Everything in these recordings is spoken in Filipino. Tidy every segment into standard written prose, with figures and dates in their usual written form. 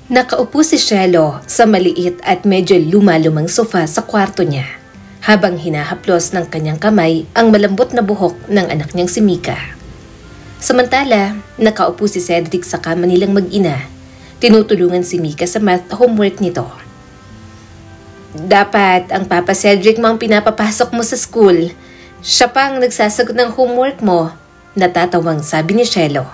Nakaupo si Shelo sa maliit at medyo lumalumang sofa sa kwarto niya habang hinahaplos ng kanyang kamay ang malambot na buhok ng anak niyang si Mika. Samantala, nakaupo si Cedric sa kama nilang mag-ina. Tinutulungan si Mika sa math homework nito. Dapat ang Papa Cedric mo ang pinapapasok mo sa school. Siya pa ang nagsasagot ng homework mo, natatawang sabi ni Shelo.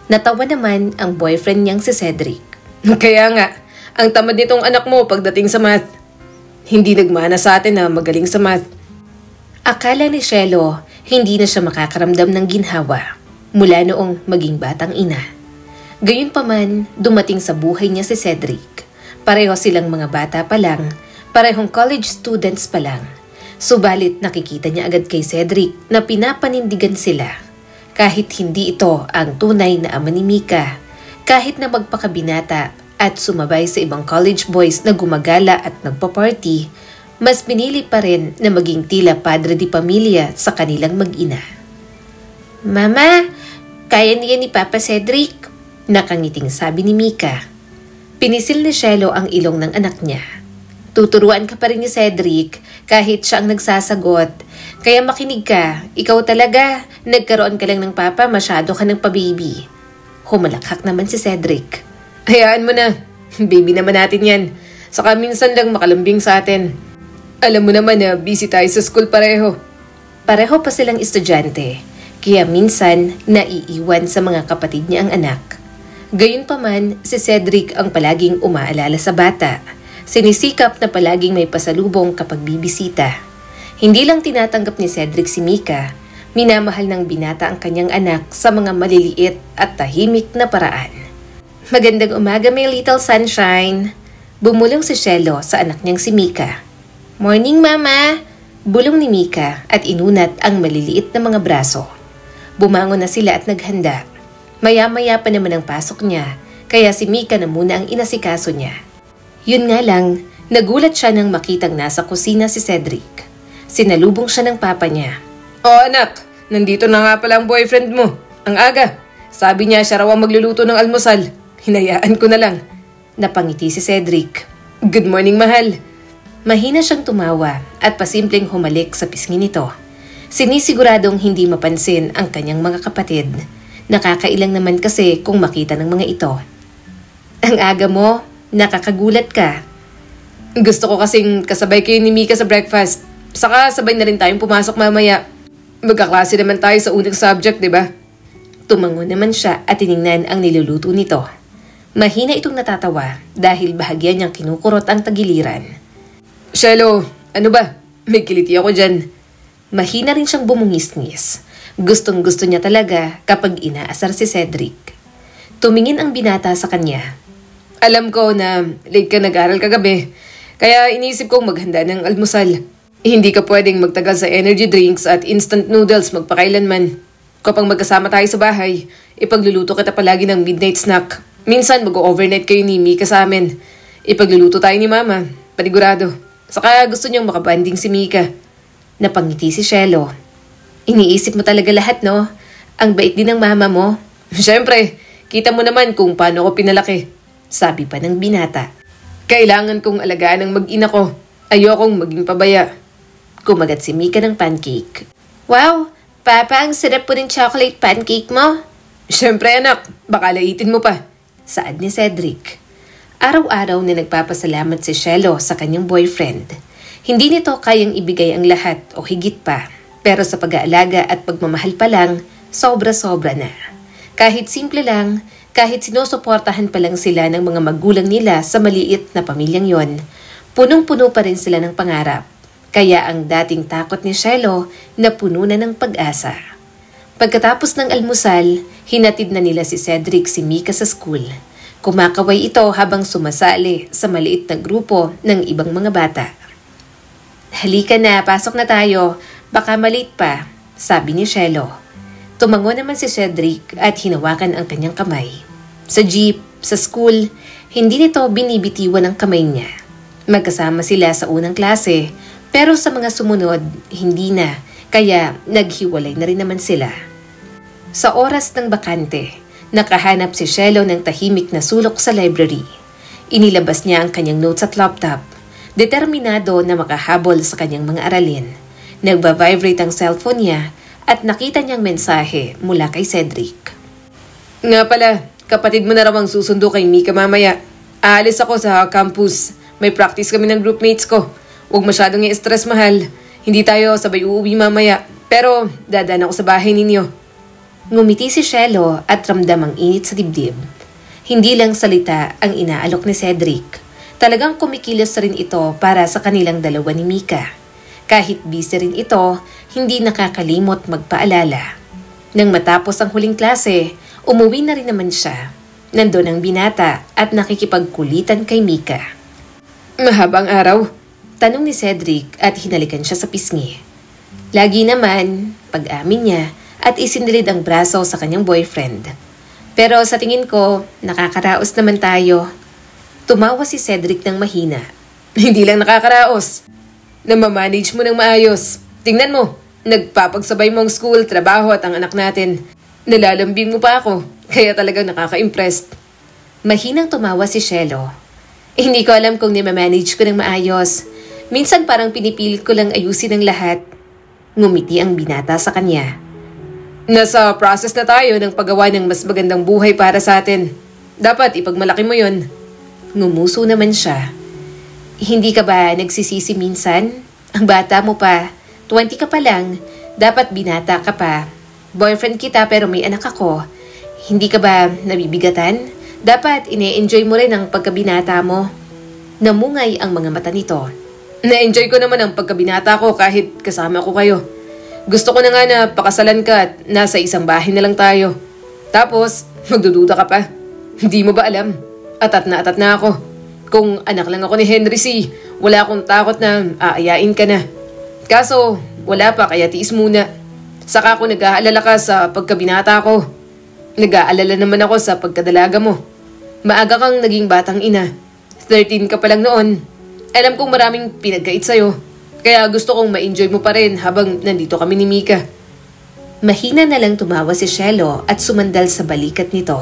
Natawa naman ang boyfriend niyang si Cedric. Kaya nga, ang tamad nitong anak mo pagdating sa math. Hindi nagmana sa atin na magaling sa math. Akala ni Shelo, hindi na siya makakaramdam ng ginhawa mula noong maging batang ina. Gayunpaman, dumating sa buhay niya si Cedric. Pareho silang mga bata pa lang, parehong college students pa lang. Subalit nakikita niya agad kay Cedric na pinapanindigan sila. Kahit hindi ito ang tunay na ama ni Mika, kahit na magpakabinata at sumabay sa ibang college boys na gumagala at nagpa-party, mas pinili pa rin na maging tila padre di pamilya sa kanilang mag-ina. Mama, kaya niya ni Papa Cedric, nakangiting sabi ni Mika. Pinisil ni Shelo ang ilong ng anak niya. Tuturuan ka pa rin ni Cedric kahit siya ang nagsasagot. Kaya makinig ka, ikaw talaga, nagkaroon ka lang ng papa, masyado ka ng pa-baby. Humalakhak naman si Cedric. Hayaan mo na, baby naman natin yan. Saka minsan lang makalambing sa atin. Alam mo naman na busy tayo sa school pareho. Pareho pa silang estudyante, kaya minsan naiiwan sa mga kapatid niya ang anak. Gayunpaman, si Cedric ang palaging umaalala sa bata. Sinisikap na palaging may pasalubong kapag bibisita. Hindi lang tinatanggap ni Cedric si Mika, minamahal ng binata ang kanyang anak sa mga maliliit at tahimik na paraan. Magandang umaga, my little sunshine. Bumulong si Shelo sa anak niyang si Mika. Morning, Mama! Bulong ni Mika at inunat ang maliliit na mga braso. Bumangon na sila at naghanda. Maya-maya pa naman ang pasok niya, kaya si Mika na muna ang inasikaso niya. Yun nga lang, nagulat siya nang makitang nasa kusina si Cedric. Sinalubong siya ng papa niya. Oh anak, nandito na nga pala ang boyfriend mo. Ang aga. Sabi niya siya raw ang magluluto ng almusal. Hinayaan ko na lang. Napangiti si Cedric. Good morning, mahal. Mahina siyang tumawa at pasimpleng humalik sa pisngi nito. Sinisiguradong hindi mapansin ang kanyang mga kapatid. Nakakailang naman kasi kung makita ng mga ito. Ang aga mo, nakakagulat ka. Gusto ko kasing kasabay kayo ni Mika sa breakfast. Saka sabay na rin tayong pumasok mamaya. Magkaklase naman tayo sa unang subject, di ba? Tumango naman siya at tiningnan ang niluluto nito. Mahina itong natatawa dahil bahagyan niyang kinukurot ang tagiliran. Shelo, ano ba? May kiliti ako dyan. Mahina rin siyang bumungis-ngis. Gustong-gusto niya talaga kapag inaasar si Cedric. Tumingin ang binata sa kanya. Alam ko na late ka nag-aral kagabi, kaya iniisip kong maghanda ng almusal. Hindi ka pwedeng magtagal sa energy drinks at instant noodles magpakailanman. Kapag magkasama tayo sa bahay, ipagluluto kita palagi ng midnight snack. Minsan mag-overnight kayo ni Mika sa amin. Ipagluluto tayo ni Mama, panigurado. Saka gusto niyang makabanding si Mika. Napangiti si Shelo. Iniisip mo talaga lahat, no? Ang bait din ng mama mo. Siyempre, kita mo naman kung paano ko pinalaki. Sabi pa ng binata. Kailangan kong alagaan ng mag-ina ko. Ayokong maging pabaya. Kumagat si Mika ng pancake. Wow! Papa, ang sarap po ng chocolate pancake mo. Siyempre anak, baka laitin mo pa. Saad ni Cedric. Araw-araw na nagpapasalamat si Shelo sa kanyang boyfriend. Hindi nito kayang ibigay ang lahat o higit pa. Pero sa pag-aalaga at pagmamahal pa lang, sobra-sobra na. Kahit simple lang, kahit sinusuportahan pa lang sila ng mga magulang nila sa maliit na pamilyang yon, punong-puno pa rin sila ng pangarap. Kaya ang dating takot ni Shelo na puno na ng pag-asa. Pagkatapos ng almusal, hinatid na nila si Cedric si Mika sa school. Kumakaway ito habang sumasali sa maliit na grupo ng ibang mga bata. Halika na, pasok na tayo. Baka malate pa, sabi ni Shelo. Tumango naman si Cedric at hinawakan ang kanyang kamay. Sa jeep, sa school, hindi nito binibitiwan ang kamay niya. Magkasama sila sa unang klase, pero sa mga sumunod, hindi na, kaya naghiwalay na rin naman sila. Sa oras ng bakante, nakahanap si Shelo ng tahimik na sulok sa library. Inilabas niya ang kanyang notes at laptop, determinado na makahabol sa kanyang mga aralin. Nagba-vibrate ang cellphone niya at nakita niyang mensahe mula kay Cedric. Nga pala, kapatid mo na raw ang susundo kay Mika mamaya. Aalis ako sa campus. May practice kami ng groupmates ko. Huwag masyadong i-stress, mahal. Hindi tayo sabay uuwi mamaya. Pero dadaan ako sa bahay ninyo. Ngumiti si Cielo at ramdam ang init sa dibdib. Hindi lang salita ang inaalok ni Cedric. Talagang kumikilos rin ito para sa kanilang dalawa ni Mika. Kahit busy rin ito, hindi nakakalimot magpaalala. Nang matapos ang huling klase, umuwi na rin naman siya. Nandun ang binata at nakikipagkulitan kay Mika. Mahabang araw? Tanong ni Cedric at hinalikan siya sa pisngi. Lagi naman, pag-amin niya at isinilid ang braso sa kanyang boyfriend. Pero sa tingin ko, nakakaraos naman tayo. Tumawa si Cedric ng mahina. Hindi lang nakakaraos. Namamanage mo ng maayos. Tingnan mo, nagpapagsabay mo ang school, trabaho at ang anak natin. Nalalambing mo pa ako, kaya talagang nakaka-impressed. Mahinang tumawa si Cielo. Hindi ko alam kung namamanage ko ng maayos. Minsan parang pinipilit ko lang ayusin ang lahat. Ngumiti ang binata sa kanya. Nasa process na tayo ng paggawa ng mas magandang buhay para sa atin. Dapat ipagmalaki mo yon. Ngumuso naman siya. Hindi ka ba nagsisisi minsan? Ang bata mo pa, 20 ka pa lang, dapat binata ka pa. Boyfriend kita pero may anak ako. Hindi ka ba nabibigatan? Dapat ine-enjoy mo rin ang pagkabinata mo. Namungay ang mga mata nito. Na-enjoy ko naman ang pagkabinata ko kahit kasama ko kayo. Gusto ko na nga na pakasalan ka at nasa isang bahay na lang tayo. Tapos, magdududa ka pa. Hindi mo ba alam? Atat na ako. Kung anak lang ako ni Henry C., wala akong takot na aayain ka na. Kaso, wala pa kaya tiis muna. Saka ako nag-aalala ka sa pagkabinata ko. Nag-aalala naman ako sa pagkadalaga mo. Maaga kang naging batang ina. 13 ka pa lang noon. Alam kong maraming pinagkait sa'yo. Kaya gusto kong ma-enjoy mo pa rin habang nandito kami ni Mika. Mahina na lang tumawa si Cielo at sumandal sa balikat nito.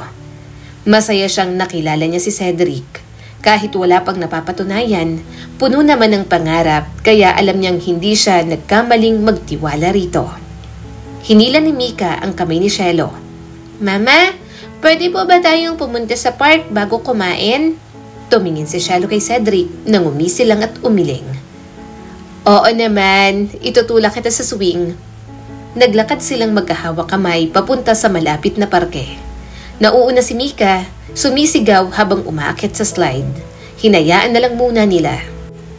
Masaya siyang nakilala niya si Cedric. Kahit wala pang napapatunayan, puno naman ng pangarap kaya alam niyang hindi siya nagkamaling magtiwala rito. Hinila ni Mika ang kamay ni Cielo. Mama, pwede po ba tayong pumunta sa park bago kumain? Tumingin si Cielo kay Cedric nang umisi lang at umiling. Oo naman, itutulak kita sa swing. Naglakad silang magkahawak kamay papunta sa malapit na parke. Nauuna si Mika, sumisigaw habang umaakyat sa slide. Hinayaan na lang muna nila.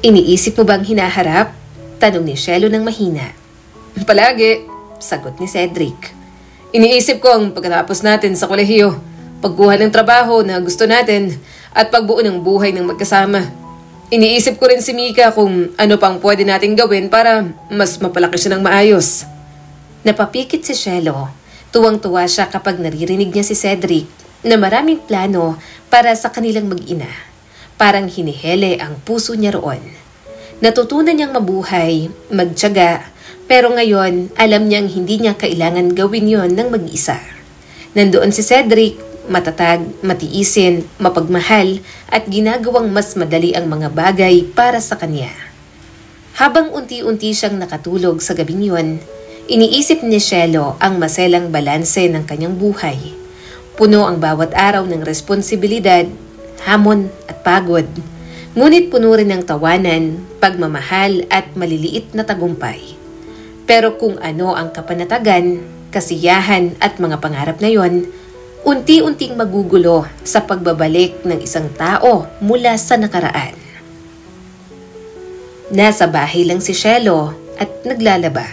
Iniisip mo bang hinaharap? Tanong ni Cielo ng mahina. Palagi, sagot ni Cedric. Iniisip ko ang pagkatapos natin sa kolehiyo, pagkuha ng trabaho na gusto natin, at pagbuo ng buhay ng magkasama. Iniisip ko rin si Mika kung ano pang pwede nating gawin para mas mapalaki siya ng maayos. Napapikit si Cielo. Tuwang-tuwa siya kapag naririnig niya si Cedric na maraming plano para sa kanilang mag-ina. Parang hinihele ang puso niya roon. Natutunan niyang mabuhay, magtiyaga, pero ngayon alam niyang hindi niya kailangan gawin yon ng mag-isa. Nandoon si Cedric, matatag, matiisin, mapagmahal at ginagawang mas madali ang mga bagay para sa kanya. Habang unti-unti siyang nakatulog sa gabing yun, iniisip ni Cielo ang maselang balanse ng kanyang buhay. Puno ang bawat araw ng responsibilidad, hamon at pagod. Ngunit puno rin ng tawanan, pagmamahal at maliliit na tagumpay. Pero kung ano ang kapanatagan, kasiyahan at mga pangarap na yon, unti-unting magugulo sa pagbabalik ng isang tao mula sa nakaraan. Nasa bahay lang si Cielo at naglalaba.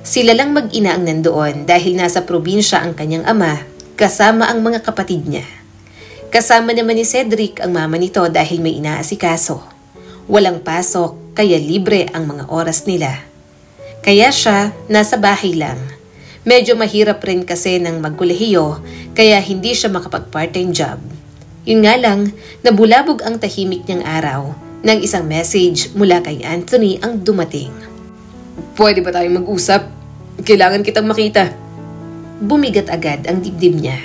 Sila lang mag-ina ang nandoon dahil nasa probinsya ang kanyang ama kasama ang mga kapatid niya. Kasama naman ni Cedric ang mama nito dahil may inaasikaso. Walang pasok kaya libre ang mga oras nila. Kaya siya nasa bahay lang. Medyo mahirap rin kasi ng magkolehiyo kaya hindi siya makapag-part-time job. Yun nga lang, nabulabog ang tahimik niyang araw nang isang message mula kay Anthony ang dumating. Pwede ba tayong mag-usap? Kailangan kitang makita. Bumigat agad ang dibdib niya.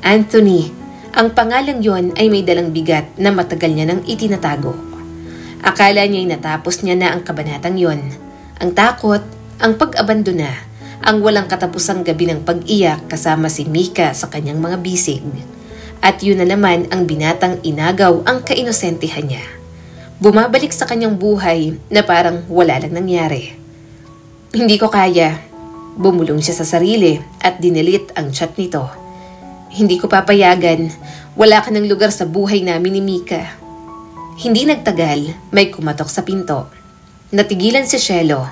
Anthony, Ang pangalang yon ay may dalang bigat na matagal niya nang itinatago. Akala niya'y natapos niya na ang kabanatang yon. Ang takot, ang pag-abandona, ang walang katapusang gabi ng pag-iyak kasama si Mika sa kanyang mga bisig. At yun na naman ang binatang inagaw ang kainosentehan niya. Bumabalik sa kanyang buhay na parang wala lang nangyari. Hindi ko kaya. Bumulong siya sa sarili at dinilit ang chat nito. Hindi ko papayagan. Wala ka ng lugar sa buhay namin ni Mika. Hindi nagtagal, may kumatok sa pinto. Natigilan si Cielo.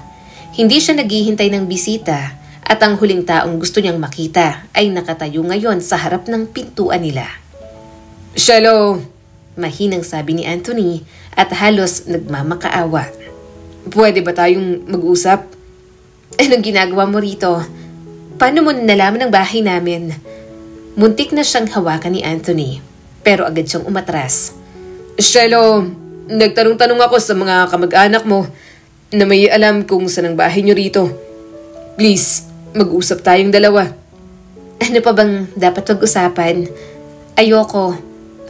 Hindi siya naghihintay ng bisita at ang huling taong gusto niyang makita ay nakatayo ngayon sa harap ng pintuan nila. Cielo! Mahinang sabi ni Anthony at halos nagmamakaawa. Pwede ba tayong mag-usap? Anong ginagawa mo rito? Paano mo nalaman ang bahay namin? Muntik na siyang hawakan ni Anthony, pero agad siyang umatras. Cielo, nagtanong-tanong ako sa mga kamag-anak mo na may alam kung saan ang bahay niyo rito. Please, mag-usap tayong dalawa. Ano pa bang dapat pag-usapan? Ayoko.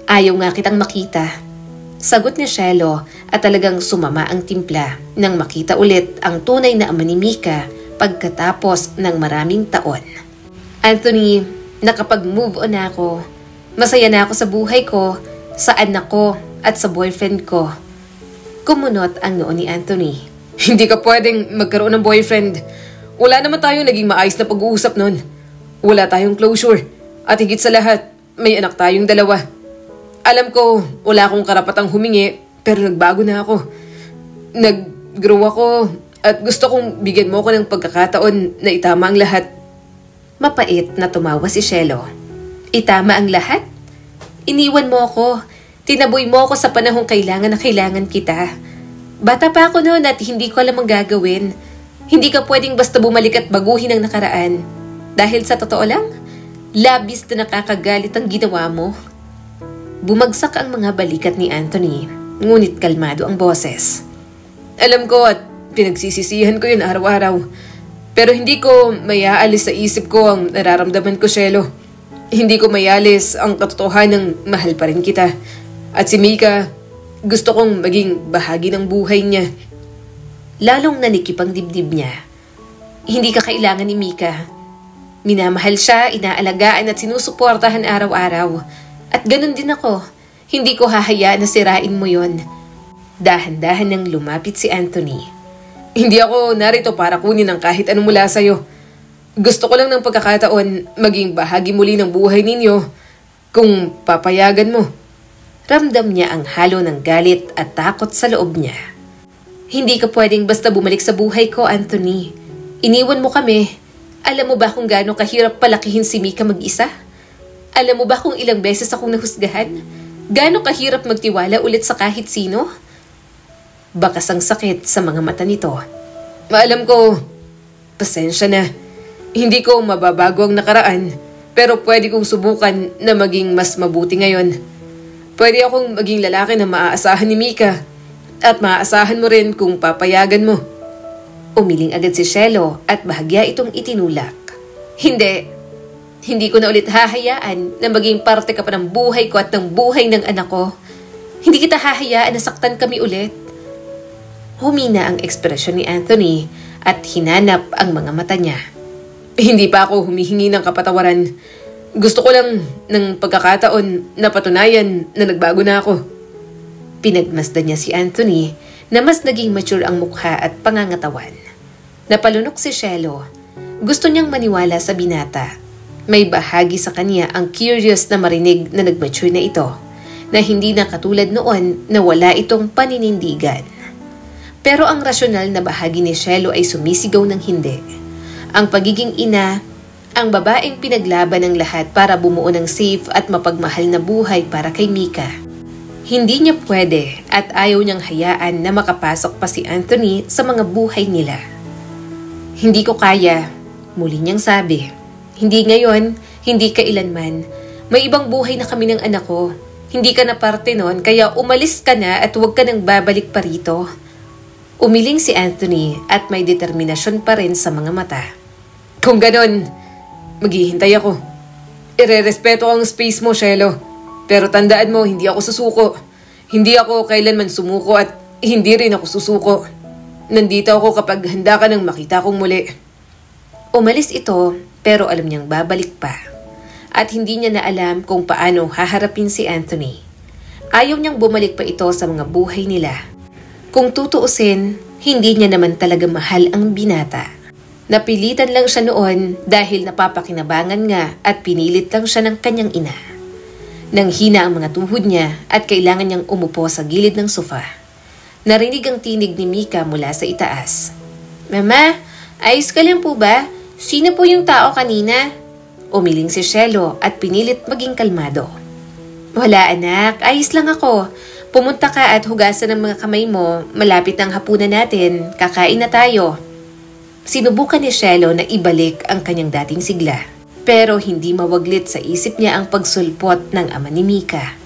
Ayaw nga kitang makita. Sagot ni Cielo at talagang sumama ang timpla nang makita ulit ang tunay na ama ni Mika pagkatapos ng maraming taon. Anthony, nakapag-move on na ako. Masaya na ako sa buhay ko, sa anak ko at sa boyfriend ko. Kumunot ang noo ni Anthony. Hindi ka pwedeng magkaroon ng boyfriend. Wala naman tayong naging maayos na pag-uusap nun. Wala tayong closure. At higit sa lahat, may anak tayong dalawa. Alam ko, wala akong karapatang humingi, pero nagbago na ako. Nag-grow ako at gusto kong bigyan mo ako ng pagkakataon na itama ang lahat. Mapait na tumawa si Cielo. Itama ang lahat? Iniwan mo ako. Tinaboy mo ako sa panahong kailangan na kailangan kita. Bata pa ako noon at hindi ko alam ang gagawin. Hindi ka pwedeng basta bumalik at baguhin ang nakaraan. Dahil sa totoo lang, labis na nakakagalit ang ginawa mo. Bumagsak ang mga balikat ni Anthony, ngunit kalmado ang boses. Alam ko at pinagsisisihan ko yun araw-araw. Pero hindi ko mayaalis sa isip ko ang nararamdaman ko, Cielo. Hindi ko mayalis ang katotohanan ng mahal pa rin kita. At si Mika, gusto kong maging bahagi ng buhay niya. Lalong nanikip ang dibdib niya. Hindi ka kailangan ni Mika. Minamahal siya, inaalagaan at sinusuportahan araw-araw. At ganun din ako. Hindi ko hahayaan na sirain mo yon. Dahan-dahan nang lumapit si Anthony. Hindi ako narito para kunin ang kahit anong mula sa'yo. Gusto ko lang ng pagkakataon maging bahagi muli ng buhay ninyo kung papayagan mo. Ramdam niya ang halo ng galit at takot sa loob niya. Hindi ka pwedeng basta bumalik sa buhay ko, Anthony. Iniwan mo kami. Alam mo ba kung gaano kahirap palakihin si Mika mag-isa? Alam mo ba kung ilang beses akong nahusgahan? Gaano kahirap magtiwala ulit sa kahit sino? Bakas ang sakit sa mga mata nito. Maalam ko, pasensya na. Hindi ko mababago ang nakaraan, pero pwede kong subukan na maging mas mabuti ngayon. Pwede akong maging lalaki na maaasahan ni Mika at maaasahan mo rin kung papayagan mo. Umiling agad si Cielo at bahagya itong itinulak. Hindi ko na ulit hahayaan na maging parte ka pa ng buhay ko at ng buhay ng anak ko. Hindi kita hahayaan na saktan kami ulit. Humina ang ekspresyon ni Anthony at hinanap ang mga mata niya. Hindi pa ako humihingi ng kapatawaran. Gusto ko lang ng pagkakataon na patunayan na nagbago na ako. Pinagmasdan niya si Anthony na mas naging mature ang mukha at pangangatawan. Napalunok si Cielo. Gusto niyang maniwala sa binata. May bahagi sa kanya ang curious na marinig na nag-mature na ito, na hindi na katulad noon na wala itong paninindigan. Pero ang rasyonal na bahagi ni Cielo ay sumisigaw ng hindi. Ang pagiging ina, ang babaeng pinaglaban ng lahat para bumuo ng safe at mapagmahal na buhay para kay Mika. Hindi niya pwede at ayaw niyang hayaan na makapasok pa si Anthony sa mga buhay nila. Hindi ko kaya, muli niyang sabi. Hindi ngayon, hindi kailanman. May ibang buhay na kami ng anak ko. Hindi ka na parte nun, kaya umalis ka na at huwag ka nang babalik pa rito. Umiling si Anthony at may determinasyon pa rin sa mga mata. Kung ganon, maghihintay ako. Irerespeto ang space mo, Cielo. Pero tandaan mo, hindi ako susuko. Hindi ako kailanman sumuko at hindi rin ako susuko. Nandito ako kapag handa ka nang makita kong muli. Umalis ito pero alam niyang babalik pa. At hindi niya na alam kung paano haharapin si Anthony. Ayaw niyang bumalik pa ito sa mga buhay nila. Kung tutuusin, hindi niya naman talaga mahal ang binata. Napilitan lang siya noon dahil napapakinabangan nga at pinilit lang siya ng kanyang ina. Nang hina ang mga tuhod niya at kailangan niyang umupo sa gilid ng sofa. Narinig ang tinig ni Mika mula sa itaas. Mama, ayos ka lang po ba? Sino po yung tao kanina? Umiling si Shelo at pinilit maging kalmado. Wala anak, ayos lang ako. Pumunta ka at hugasan ng mga kamay mo. Malapit ng hapunan natin. Kakain na tayo. Sinubukan ni Shelo na ibalik ang kanyang dating sigla. Pero hindi mawaglit sa isip niya ang pagsulpot ng ama ni Mika.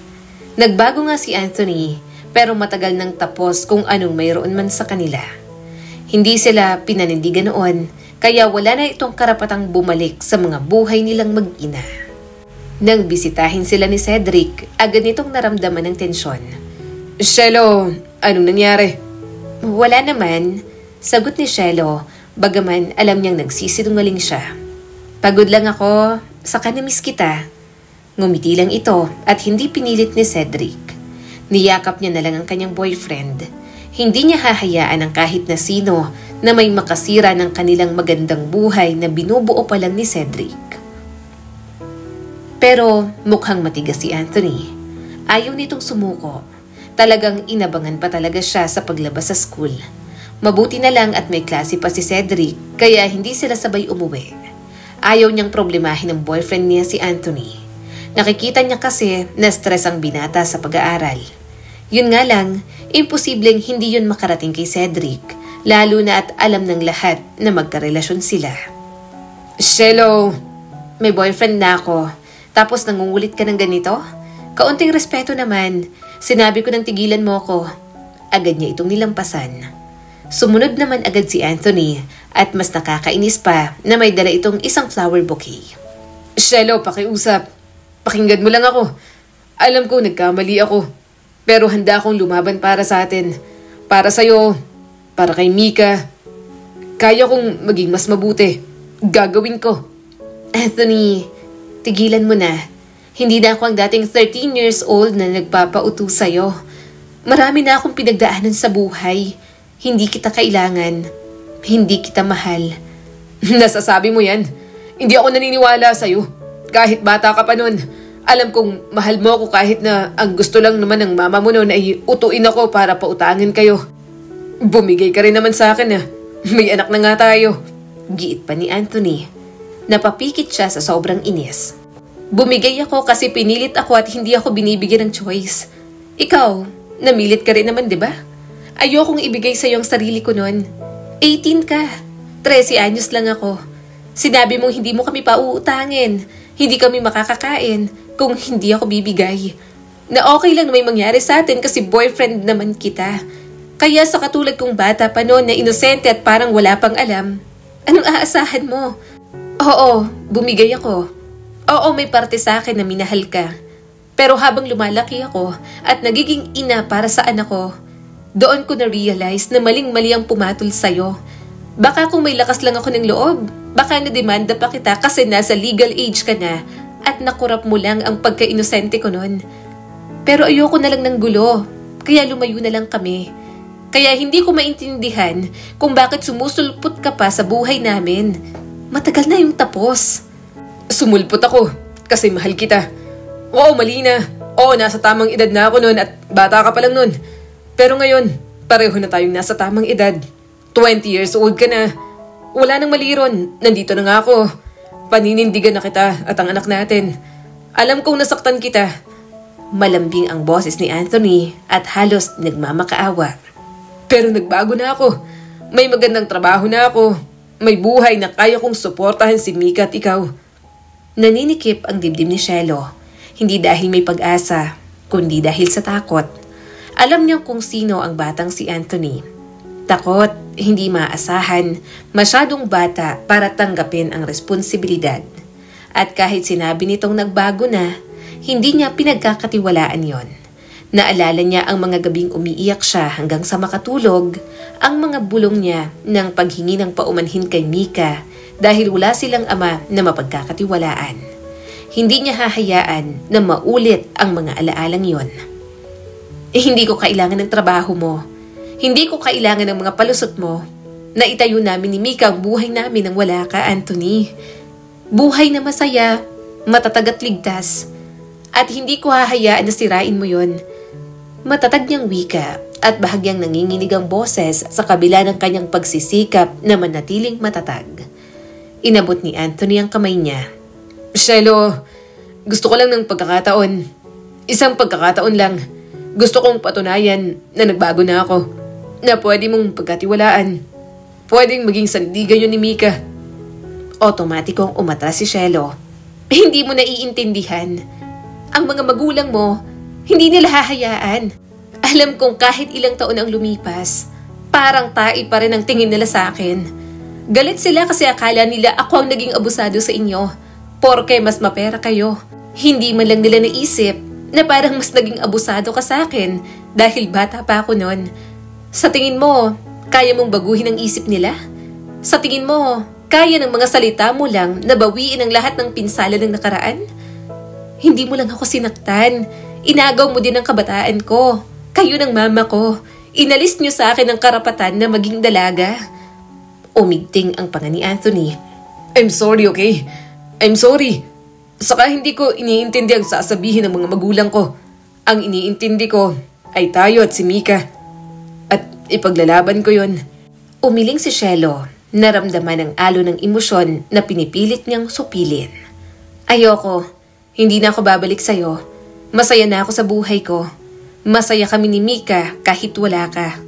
Nagbago nga si Anthony pero matagal nang tapos kung anong mayroon man sa kanila. Hindi sila pinanindigan noon kaya wala na itong karapatang bumalik sa mga buhay nilang mag-ina. Nang bisitahin sila ni Cedric, agad nitong naramdaman ng tensyon. Shelo, anong nangyari? Wala naman, sagot ni Shelo, bagaman alam niyang nagsisinungaling siya. Pagod lang ako, saka na-miss kita. Ngumiti lang ito at hindi pinilit ni Cedric. Niyakap niya na lang ang kanyang boyfriend. Hindi niya hahayaan ang kahit na sino na may makasira ng kanilang magandang buhay na binubuo pa lang ni Cedric. Pero mukhang matigas si Anthony. Ayaw nitong sumuko. Talagang inabangan pa talaga siya sa paglabas sa school. Mabuti na lang at may klase pa si Cedric kaya hindi sila sabay umuwi. Ayaw niyang problemahin ng boyfriend niya si Anthony. Nakikita niya kasi na stress ang binata sa pag-aaral. Yun nga lang, imposibleng hindi yun makarating kay Cedric, lalo na at alam ng lahat na magkarelasyon sila. Shelo, may boyfriend na ako, tapos nangungulit ka ng ganito? Kaunting respeto naman, sinabi ko nang tigilan mo ko. Agad niya itong nilampasan. Sumunod naman agad si Anthony at mas nakakainis pa na may dala itong isang flower bouquet. Shelo, pakiusap. Pakinggan mo lang ako. Alam ko nagkamali ako. Pero handa akong lumaban para sa atin. Para sa'yo. Para kay Mika. Kaya kong maging mas mabuti. Gagawin ko. Anthony, tigilan mo na. Hindi na ako ang dating 13 years old na nagpapauto sa'yo. Marami na akong pinagdaanan sa buhay. Hindi kita kailangan. Hindi kita mahal. Nasasabi mo yan. Hindi ako naniniwala sa'yo. Kahit bata ka pa nun. Alam kong mahal mo ako kahit na ang gusto lang naman ng mama mo noon ay utuin ako para pautangin kayo. Bumigay ka rin naman sa akin May anak na nga tayo. Giit pa ni Anthony. Napapikit siya sa sobrang inis. Bumigay ako kasi pinilit ako at hindi ako binibigyan ng choice. Ikaw, namilit ka rin naman, di ba? Ayokong ibigay sa iyo ang sarili ko noon. 18 ka. 13 anyos lang ako. Sinabi mong hindi mo kami pauutangin. Hindi kami makakakain kung hindi ako bibigay. Na okay lang na may mangyari sa atin kasi boyfriend naman kita. Kaya sa katulad kong bata pa noon na inosente at parang wala pang alam, anong aasahan mo? Oo, bumigay ako. Oo, may parte sa akin na minahal ka. Pero habang lumalaki ako at nagiging ina para sa anak ko, doon ko na-realize na maling-mali ang pumatol sa'yo. Baka kung may lakas lang ako ng loob, baka na-demanda pa kita kasi nasa legal age ka na at nakurap mo lang ang pagka-inosente ko noon. Pero ayoko na lang ng gulo, kaya lumayo na lang kami. Kaya hindi ko maintindihan kung bakit sumusulpot ka pa sa buhay namin. Matagal na yung tapos. Sumulpot ako kasi mahal kita. Oo, mali na. Oo, nasa tamang edad na ako noon at bata ka pa lang noon. Pero ngayon, pareho na tayong nasa tamang edad. 20 years old ka na. Wala nang mali ron. Nandito na nga ako. Paninindigan na kita at ang anak natin. Alam kong nasaktan kita. Malambing ang boses ni Anthony at halos nagmamakaawa. Pero nagbago na ako. May magandang trabaho na ako. May buhay na kaya kong suportahan si Mika at ikaw. Naninikip ang dibdib ni Shelo. Hindi dahil may pag-asa, kundi dahil sa takot. Alam niyang kung sino ang batang si Anthony. Takot, hindi maasahan, masyadong bata para tanggapin ang responsibilidad. At kahit sinabi nitong nagbago na, Hindi niya pinagkakatiwalaan yon. Naalala niya ang mga gabing umiiyak siya hanggang sa makatulog, ang mga bulong niya ng paghingi ng paumanhin kay Mika dahil wala silang ama na mapagkakatiwalaan. Hindi niya hahayaan na maulit ang mga alaalang yon. Hindi ko kailangan ng trabaho mo. Hindi ko kailangan ng mga palusot mo. Naitayo namin ni Mika ang buhay namin nang wala ka, Anthony. Buhay na masaya, matatag at ligtas. At hindi ko hahayaan na sirain mo yon. Matatag niyang wika at bahagyang nanginginig ang boses sa kabila ng kanyang pagsisikap na manatiling matatag. Inabot ni Anthony ang kamay niya. Shelo, gusto ko lang ng pagkakataon. Isang pagkakataon lang. Gusto kong patunayan na nagbago na ako. Na pwede mong pagkatiwalaan. Pwedeng maging sandigan yun ni Mika. Otomatikong umatras si Shelo. Hindi mo naiintindihan. Ang mga magulang mo, hindi nila hahayaan. Alam kong kahit ilang taon ang lumipas, parang tai pa rin ang tingin nila sa akin. Galit sila kasi akala nila ako ang naging abusado sa inyo. Porke mas mapera kayo. Hindi man lang nila naisip na parang mas naging abusado ka sa akin dahil bata pa ako noon. Sa tingin mo, kaya mong baguhin ang isip nila? Sa tingin mo, kaya ng mga salita mo lang na bawiin ang lahat ng pinsala ng nakaraan? Hindi mo lang ako sinaktan. Inagaw mo din ang kabataan ko. Kayo ng mama ko. Inalis niyo sa akin ang karapatan na maging dalaga. Umigting ang panga ni Anthony. I'm sorry, okay? I'm sorry. Saka hindi ko iniintindi ang sasabihin ng mga magulang ko. Ang iniintindi ko ay tayo at si Mika. At ipaglalaban ko yon. Umiling si Shelo. Naramdaman ang alo ng emosyon na pinipilit niyang supilin. Ayoko. Hindi na ako babalik sa'yo. Masaya na ako sa buhay ko. Masaya kami ni Mika kahit wala ka.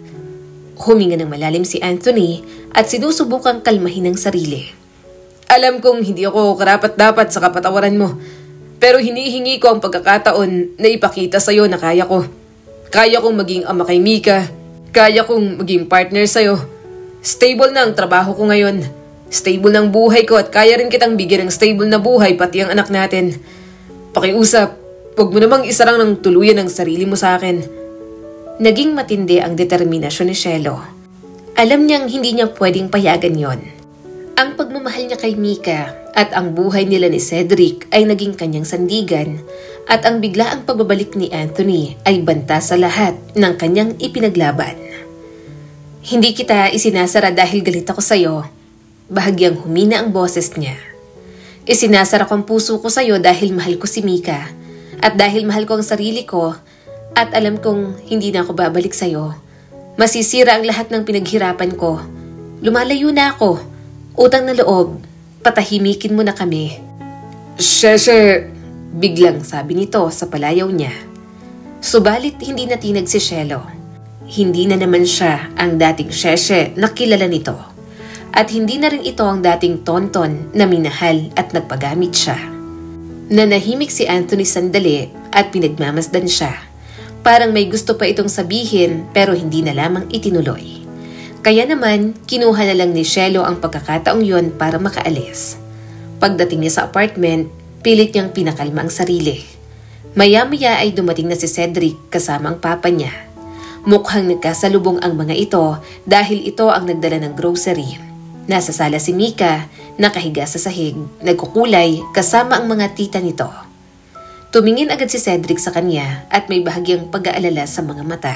Huminga ng malalim si Anthony at sinusubukang kalmahin ang sarili. Alam kong hindi ako karapat-dapat sa kapatawaran mo. Pero hinihingi ko ang pagkakataon na ipakita sa'yo na kaya ko. Kaya kong maging ama kay Mika. Kaya kong maging partner sa'yo. Stable na ang trabaho ko ngayon. Stable ng buhay ko at kaya rin kitang bigyan ng stable na buhay pati ang anak natin. Pakiusap. Huwag mo namang isarang ng tuluyan ang sarili mo sa akin. Naging matindi ang determinasyon ni Shelo. Alam niyang hindi niya pwedeng payagan yon. Ang pagmamahal niya kay Mika at ang buhay nila ni Cedric ay naging kanyang sandigan at ang biglaang pagbabalik ni Anthony ay banta sa lahat ng kanyang ipinaglaban. Hindi kita isinasara dahil galit ako sa'yo. Bahagyang humina ang boses niya. Isinasara ko ang puso ko sa'yo dahil mahal ko si Mika. At dahil mahal ko ang sarili ko at alam kong hindi na ako babalik sa'yo, masisira ang lahat ng pinaghirapan ko. Lumalayo na ako. Utang na loob. Patahimikin mo na kami. Sheshe, biglang sabi nito sa palayaw niya. Subalit hindi natinag si Shelo. Hindi na naman siya ang dating Sheshe na kilala nito. At hindi na rin ito ang dating tonton na minahal at nagpagamit siya. Nanahimik si Anthony sandali at pinagmamasdan siya. Parang may gusto pa itong sabihin pero hindi na lamang itinuloy. Kaya naman, kinuha na lang ni Shelo ang pagkakataong yon para makaalis. Pagdating niya sa apartment, pilit niyang pinakalma ang sarili. Maya-maya ay dumating na si Cedric kasama ang papa niya. Mukhang nagkasalubong ang mga ito dahil ito ang nagdala ng grocery. Nasa sala si Mika, nakahiga sa sahig, nagkukulay kasama ang mga tita nito. Tumingin agad si Cedric sa kanya at may bahagyang pag-aalala sa mga mata.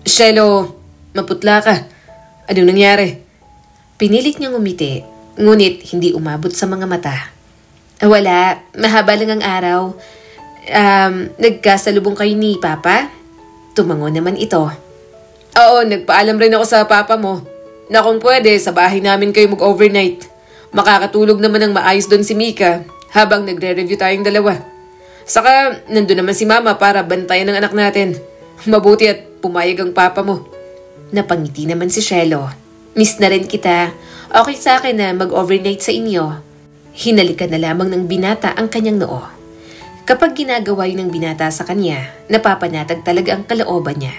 Shelo, maputla ka. Anong nangyari? Pinilit niyang umiti, ngunit hindi umabot sa mga mata. Wala, mahaba lang ang araw. Nagkasalubong kayo ni Papa? Tumango naman ito. Oo, nagpaalam rin ako sa Papa mo na kung pwede sa bahay namin kayo mag-overnight. Makakatulog naman ng maayos doon si Mika habang nagre-review tayong dalawa. Saka nandun naman si Mama para bantayan ng anak natin. Mabuti at pumayag ang Papa mo. Napangiti naman si Shelo. Miss na rin kita. Okay sa akin na mag-overnight sa inyo. Hinalikan na lamang ng binata ang kanyang noo. Kapag ginagawa yun ng binata sa kanya, napapanatag talaga ang kalooban niya.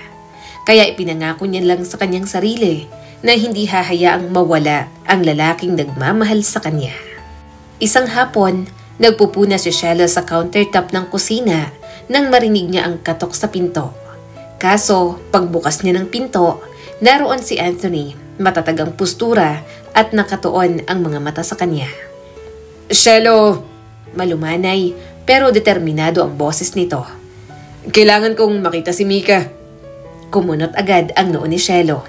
Kaya ipinangako niya lang sa kanyang sarili na hindi hahayaang mawala ang lalaking nagmamahal sa kanya. Isang hapon, Nagpupuna si Shelo sa countertop ng kusina nang marinig niya ang katok sa pinto. Kaso, pagbukas niya ng pinto, naroon si Anthony, matatag ang postura at nakatuon ang mga mata sa kanya. Shelo! Malumanay pero determinado ang boses nito. Kailangan kong makita si Mika. Kumunot agad ang noo ni Shelo.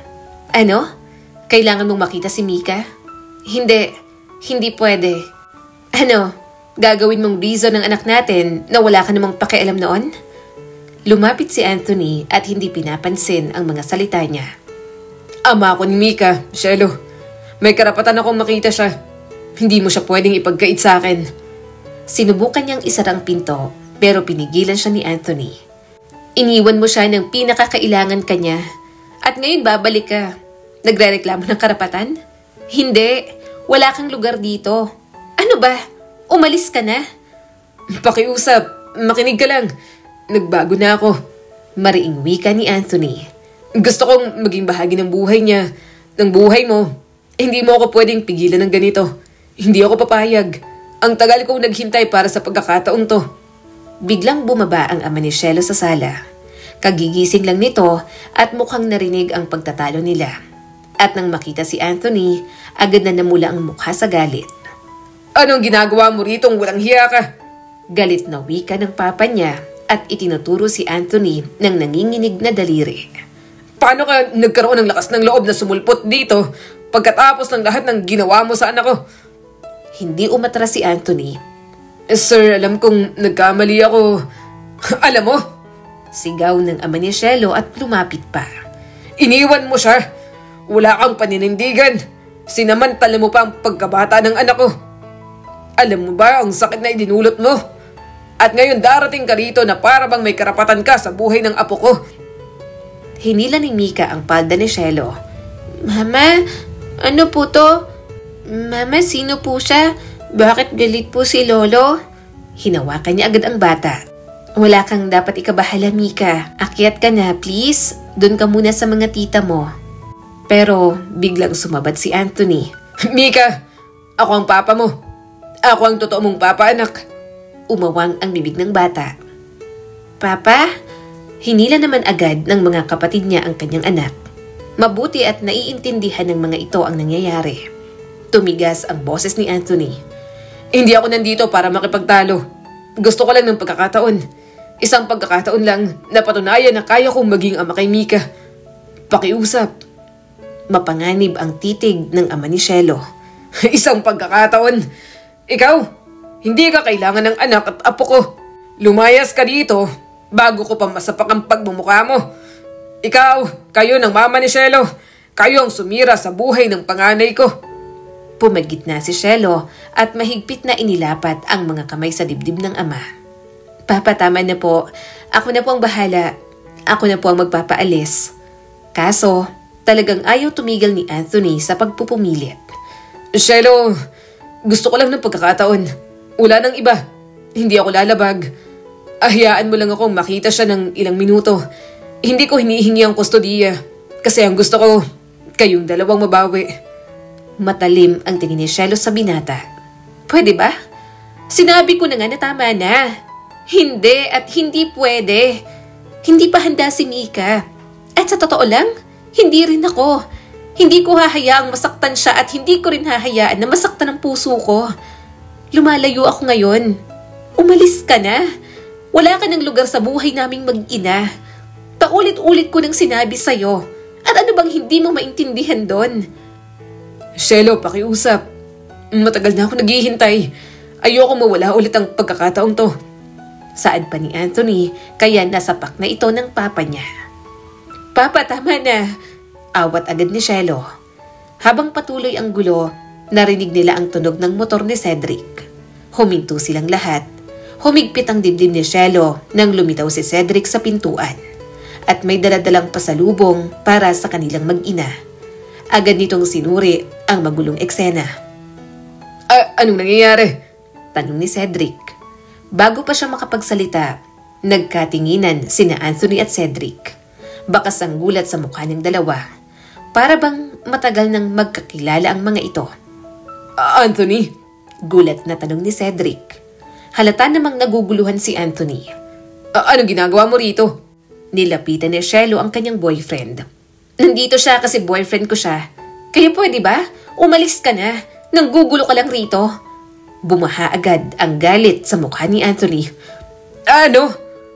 Ano? Kailangan mong makita si Mika? Hindi pwede. Ano? Gagawin mong reason ng anak natin na wala ka namang pakialam noon? Lumapit si Anthony at hindi pinapansin ang mga salita niya. Ama ako ni Mika, Shelo. May karapatan akong makita siya. Hindi mo siya pwedeng ipagkait sa akin. Sinubukan niyang isara ang pinto pero pinigilan siya ni Anthony. Iniwan mo siya ng pinakakailangan kanya at ngayon babalik ka. Nagrereklamo ng karapatan? Hindi. Wala kang lugar dito. Ano ba? Umalis ka na? Pakiusap. Makinig ka lang. Nagbago na ako. Mariing wika ni Anthony. Gusto kong maging bahagi ng buhay niya. Ng buhay mo. Hindi mo ako pwedeng pigilan ng ganito. Hindi ako papayag. Ang tagal kong naghintay para sa pagkakataong to. Biglang bumaba ang ama ni Shelo sa sala. Kagigising lang nito at mukhang narinig ang pagtatalo nila. At nang makita si Anthony, agad na namula ang mukha sa galit. Anong ginagawa mo ritong walang hiya ka? Galit na wika ng papa niya at itinuturo si Anthony ng nanginginig na daliri. Paano ka nagkaroon ng lakas ng loob na sumulpot dito pagkatapos ng lahat ng ginawa mo sa anak ko? Hindi umatras si Anthony. Sir, alam kong nagkamali ako. Alam mo? Sigaw ng ama ni Shelo at lumapit pa. Iniwan mo siya. Wala kang paninindigan. Sinamantala mo pa ang pagkabata ng anak ko. Alam mo ba ang sakit na idinulot mo? At ngayon darating ka rito na para bang may karapatan ka sa buhay ng apo ko. Hinila ni Mika ang palda ni Shelo. Mama, ano po to? Mama, sino po siya? Bakit galit po si Lolo? Hinawakan niya agad ang bata. Wala kang dapat ikabahala, Mika. Akyat ka na, please. Doon ka muna sa mga tita mo. Pero biglang sumabad si Anthony. Mika, ako ang papa mo. Ako ang totoo mong papa, anak. Umawang ang bibig ng bata. Papa? Hinila naman agad ng mga kapatid niya ang kanyang anak. Mabuti at naiintindihan ng mga ito ang nangyayari. Tumigas ang boses ni Anthony. Hindi ako nandito para makipagtalo. Gusto ko lang ng pagkakataon. Isang pagkakataon lang na patunayan na kaya kong maging ama kay Mika. Pakiusap. Mapanganib ang titig ng ama ni Shelo. Isang pagkakataon. Ikaw, hindi ka kailangan ng anak at apo ko. Lumayas ka dito bago ko pa masapak ang pagmumukha mo. Ikaw, kayo ng mama ni Shelo. Kayo ang sumira sa buhay ng panganay ko. Pumagit na si Shelo at mahigpit na inilapat ang mga kamay sa dibdib ng ama. Papa, tama na po. Ako na po ang bahala. Ako na po ang magpapaalis. Kaso, talagang ayaw tumigil ni Anthony sa pagpupumilit. Shelo, gusto ko lang ng pagkakataon. Wala nang iba. Hindi ako lalabag. Ahiyaan mo lang akong makita siya ng ilang minuto. Hindi ko hinihingi ang kustodiya. Kasi ang gusto ko, kayong dalawang mabawi. Matalim ang tingin ni Shelo sa binata. Pwede ba? Sinabi ko na nga na tama na. Hindi at hindi pwede. Hindi pa handa si Mika. At sa totoo lang, hindi rin ako. Hindi ko hahayaang masaktan siya at hindi ko rin hahayaan na masaktan ang puso ko. Lumalayo ako ngayon. Umalis ka na. Wala ka ng lugar sa buhay naming mag-ina. Paulit-ulit ko nang sinabi sa'yo. At ano bang hindi mo maintindihan doon? Shelo, pakiusap. Matagal na ako naghihintay. Ayoko mawala ulit ang pagkakataong to. Saad pa ni Anthony kaya nasapak na ito ng papa niya. Papa, tama na. Awat agad ni Shelo. Habang patuloy ang gulo, narinig nila ang tunog ng motor ni Cedric. Huminto silang lahat. Humigpit ang dibdib ni Shelo nang lumitaw si Cedric sa pintuan. At may daladalang pasalubong para sa kanilang mag-ina. Agad nitong sinuri ang magulong eksena. Anong nangyayari? Tanong ni Cedric. Bago pa siya makapagsalita, nagkatinginan sina Anthony at Cedric. Bakas ang gulat sa mukha ng dalawa. Para bang matagal nang magkakilala ang mga ito. Anthony? Gulat na tanong ni Cedric. Halata namang naguguluhan si Anthony. Anong ginagawa mo rito? Nilapitan ni Cielo ang kanyang boyfriend. Nandito siya kasi boyfriend ko siya. Kaya pwede ba? Umalis ka na. Nanggugulo ka lang rito. Bumaha agad ang galit sa mukha ni Anthony. Ano?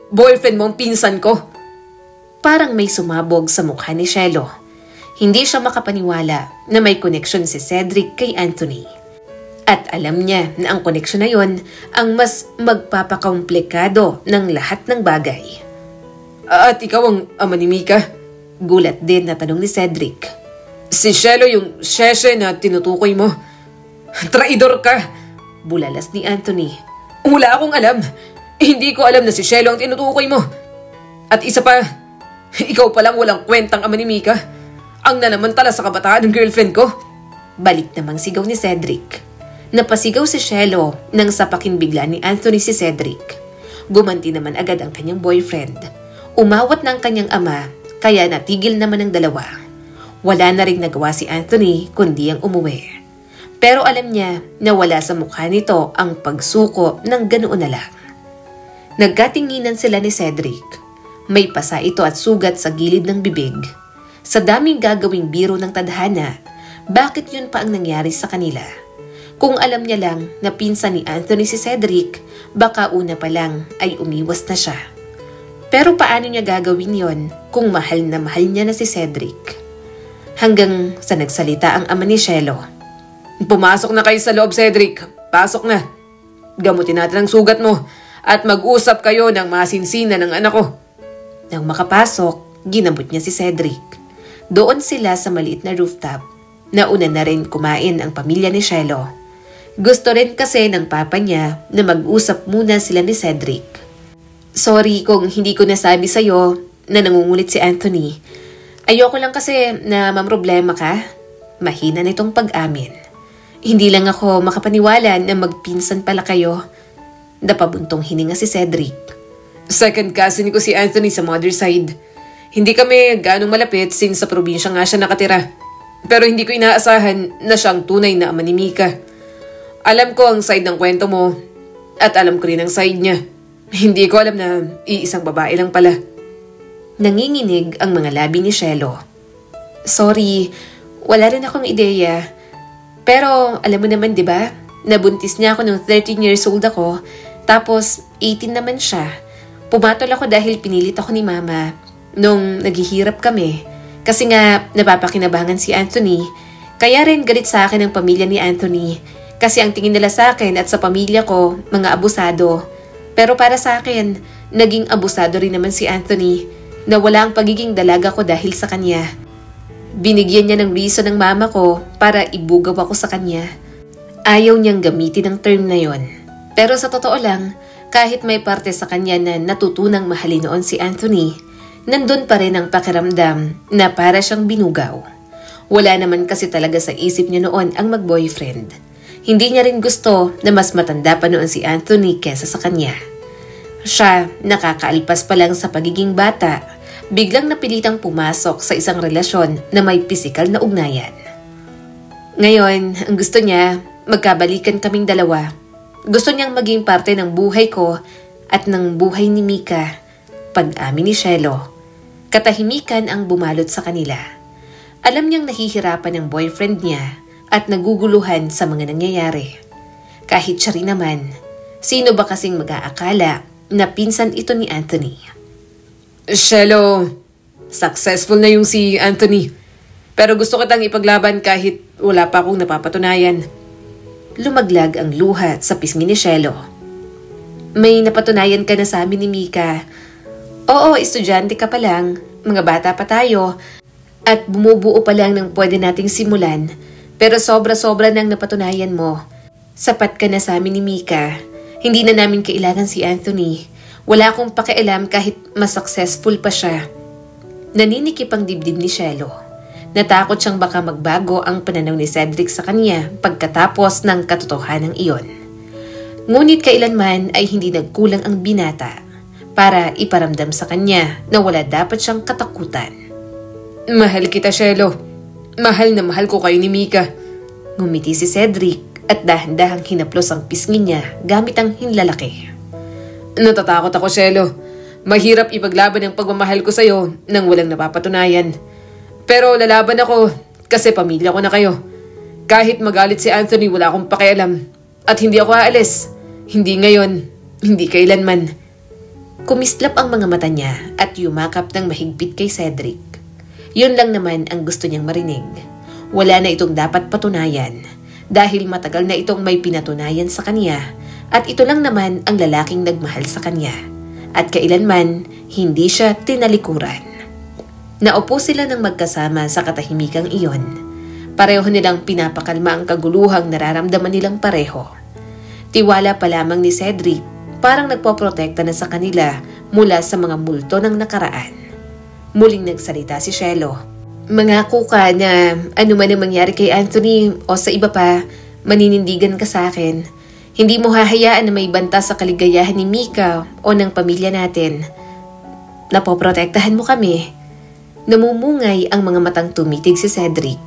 Boyfriend mo ang pinsan ko? Parang may sumabog sa mukha ni Cielo. Hindi siya makapaniwala na may koneksyon si Cedric kay Anthony. At alam niya na ang koneksyon na yon ang mas magpapakomplikado ng lahat ng bagay. At ikaw ang ama ni Mika? Gulat din na tanong ni Cedric. Si Cielo yung sheshe na tinutukoy mo. Traidor ka! Bulalas ni Anthony. Wala akong alam. Hindi ko alam na si Cielo ang tinutukoy mo. At isa pa, ikaw palang walang kwentang ama ni Mika. Ang nanamantala sa kabataan ng girlfriend ko. Balik namang sigaw ni Cedric. Napasigaw si Cielo nang sapakin bigla ni Anthony si Cedric. Gumanti naman agad ang kanyang boyfriend. Umawat na ang kanyang ama, kaya natigil naman ang dalawa. Wala na ring nagawa si Anthony kundi ang umuwi. Pero alam niya na wala sa mukha nito ang pagsuko ng ganoon na lang. Nagkatinginan sila ni Cedric. May pasa ito at sugat sa gilid ng bibig. Sa daming gagawing biro ng tadhana, bakit yun pa ang nangyari sa kanila? Kung alam niya lang na pinsan ni Anthony si Cedric, baka una pa lang ay umiwas na siya. Pero paano niya gagawin yon kung mahal na mahal niya na si Cedric? Hanggang sa nagsalita ang ama ni Cielo. Pumasok na kayo sa loob, Cedric. Pasok na. Gamutin natin ang sugat mo at mag-usap kayo ng masinsinan ng anak ko. Nang makapasok, ginabot niya si Cedric. Doon sila sa maliit na rooftop. Nauna na rin kumain ang pamilya ni Cielo. Gusto rin kasi ng papa niya na mag-usap muna sila ni Cedric. Sorry kung hindi ko nasabi sa'yo na nangungulit si Anthony. Ayoko lang kasi na mamroblema ka. Mahina nitong pag-amin. Hindi lang ako makapaniwala na magpinsan pala kayo. Napabuntong hininga si Cedric. Second cousin ko si Anthony sa mother side. Hindi kami ganong malapit since sa probinsya nga siya nakatira. Pero hindi ko inaasahan na siyang tunay na ama ni Mika. Alam ko ang side ng kwento mo at alam ko rin ang side niya. Hindi ko alam na iisang babae lang pala. Nanginginig ang mga labi ni Cielo. Sorry, wala rin akong ideya. Pero alam mo naman 'di ba? Nabuntis niya ako nung 13 years old ako, tapos 18 naman siya. Pumatol ako dahil pinilit ako ni mama nung naghihirap kami. Kasi nga napapakinabangan si Anthony, kaya rin galit sa akin ang pamilya ni Anthony. Kasi ang tingin nila sa akin at sa pamilya ko, mga abusado. Pero para sa akin, naging abusado rin naman si Anthony na wala ang pagiging dalaga ko dahil sa kanya. Binigyan niya ng reason ng mama ko para ibugaw ako sa kanya. Ayaw niyang gamitin ang term na yon. Pero sa totoo lang, kahit may parte sa kanya na natutunang mahalin noon si Anthony, nandun pa rin ang pakiramdam na para siyang binugaw. Wala naman kasi talaga sa isip niya noon ang mag-boyfriend. Hindi niya rin gusto na mas matanda pa noon si Anthony kesa sa kanya. Siya, nakakaalpas pa lang sa pagiging bata, biglang napilitang pumasok sa isang relasyon na may pisikal na ugnayan. Ngayon, ang gusto niya, magkabalikan kaming dalawa. Gusto niyang maging parte ng buhay ko at ng buhay ni Mika. Pag-amin ni Cielo. Katahimikan ang bumalot sa kanila. Alam niyang nahihirapan ang boyfriend niya at naguguluhan sa mga nangyayari. Kahit siya rin naman, sino ba kasing mag-aakala na pinsan ito ni Anthony? Cielo, successful na yung si Anthony. Pero gusto kitang ipaglaban kahit wala pa akong napapatunayan. Lumaglag ang luha sa pisngi ni Cielo. May napatunayan ka na sa amin ni Mika. Oo, estudyante ka pa lang, mga bata pa tayo, at bumubuo pa lang ng pwede nating simulan. Pero sobra-sobra nang napatunayan mo. Sapat ka na sa amin ni Mika. Hindi na namin kailangan si Anthony. Wala akong pakialam kahit mas successful pa siya. Naninikip ang dibdib ni Cielo. Natakot siyang baka magbago ang pananaw ni Cedric sa kanya pagkatapos ng katotohanan iyon. Ngunit kailanman ay hindi nagkulang ang binata para iparamdam sa kanya na wala dapat siyang katakutan. Mahal kita, Cielo. Mahal na mahal ko kayo ni Mika. Ngumiti si Cedric at dahan-dahang hinaplos ang pisngi niya gamit ang hinlalaki. Natatakot ako, Shelo. Mahirap ipaglaban ang pagmamahal ko sa'yo nang walang napapatunayan. Pero lalaban ako kasi pamilya ko na kayo. Kahit magalit si Anthony, wala akong pakialam. At hindi ako aalis. Hindi ngayon, hindi kailanman. Kumislap ang mga mata niya at yumakap ng mahigpit kay Cedric. Yun lang naman ang gusto niyang marinig. Wala na itong dapat patunayan dahil matagal na itong may pinatunayan sa kanya at ito lang naman ang lalaking nagmahal sa kanya at kailanman hindi siya tinalikuran. Naupo sila ng magkasama sa katahimikang iyon. Pareho nilang pinapakalma ang kaguluhang nararamdaman nilang pareho. Tiwala pa lamang ni Cedric, parang nagpoprotekta na sa kanila mula sa mga multo ng nakaraan. Muling nagsalita si Shelo. Mangako ka na ano man ang mangyari kay Anthony o sa iba pa, maninindigan ka sa akin. Hindi mo hahayaan na may banta sa kaligayahan ni Mika o ng pamilya natin. Napoprotektahan mo kami. Namumungay ang mga matang tumitig si Cedric.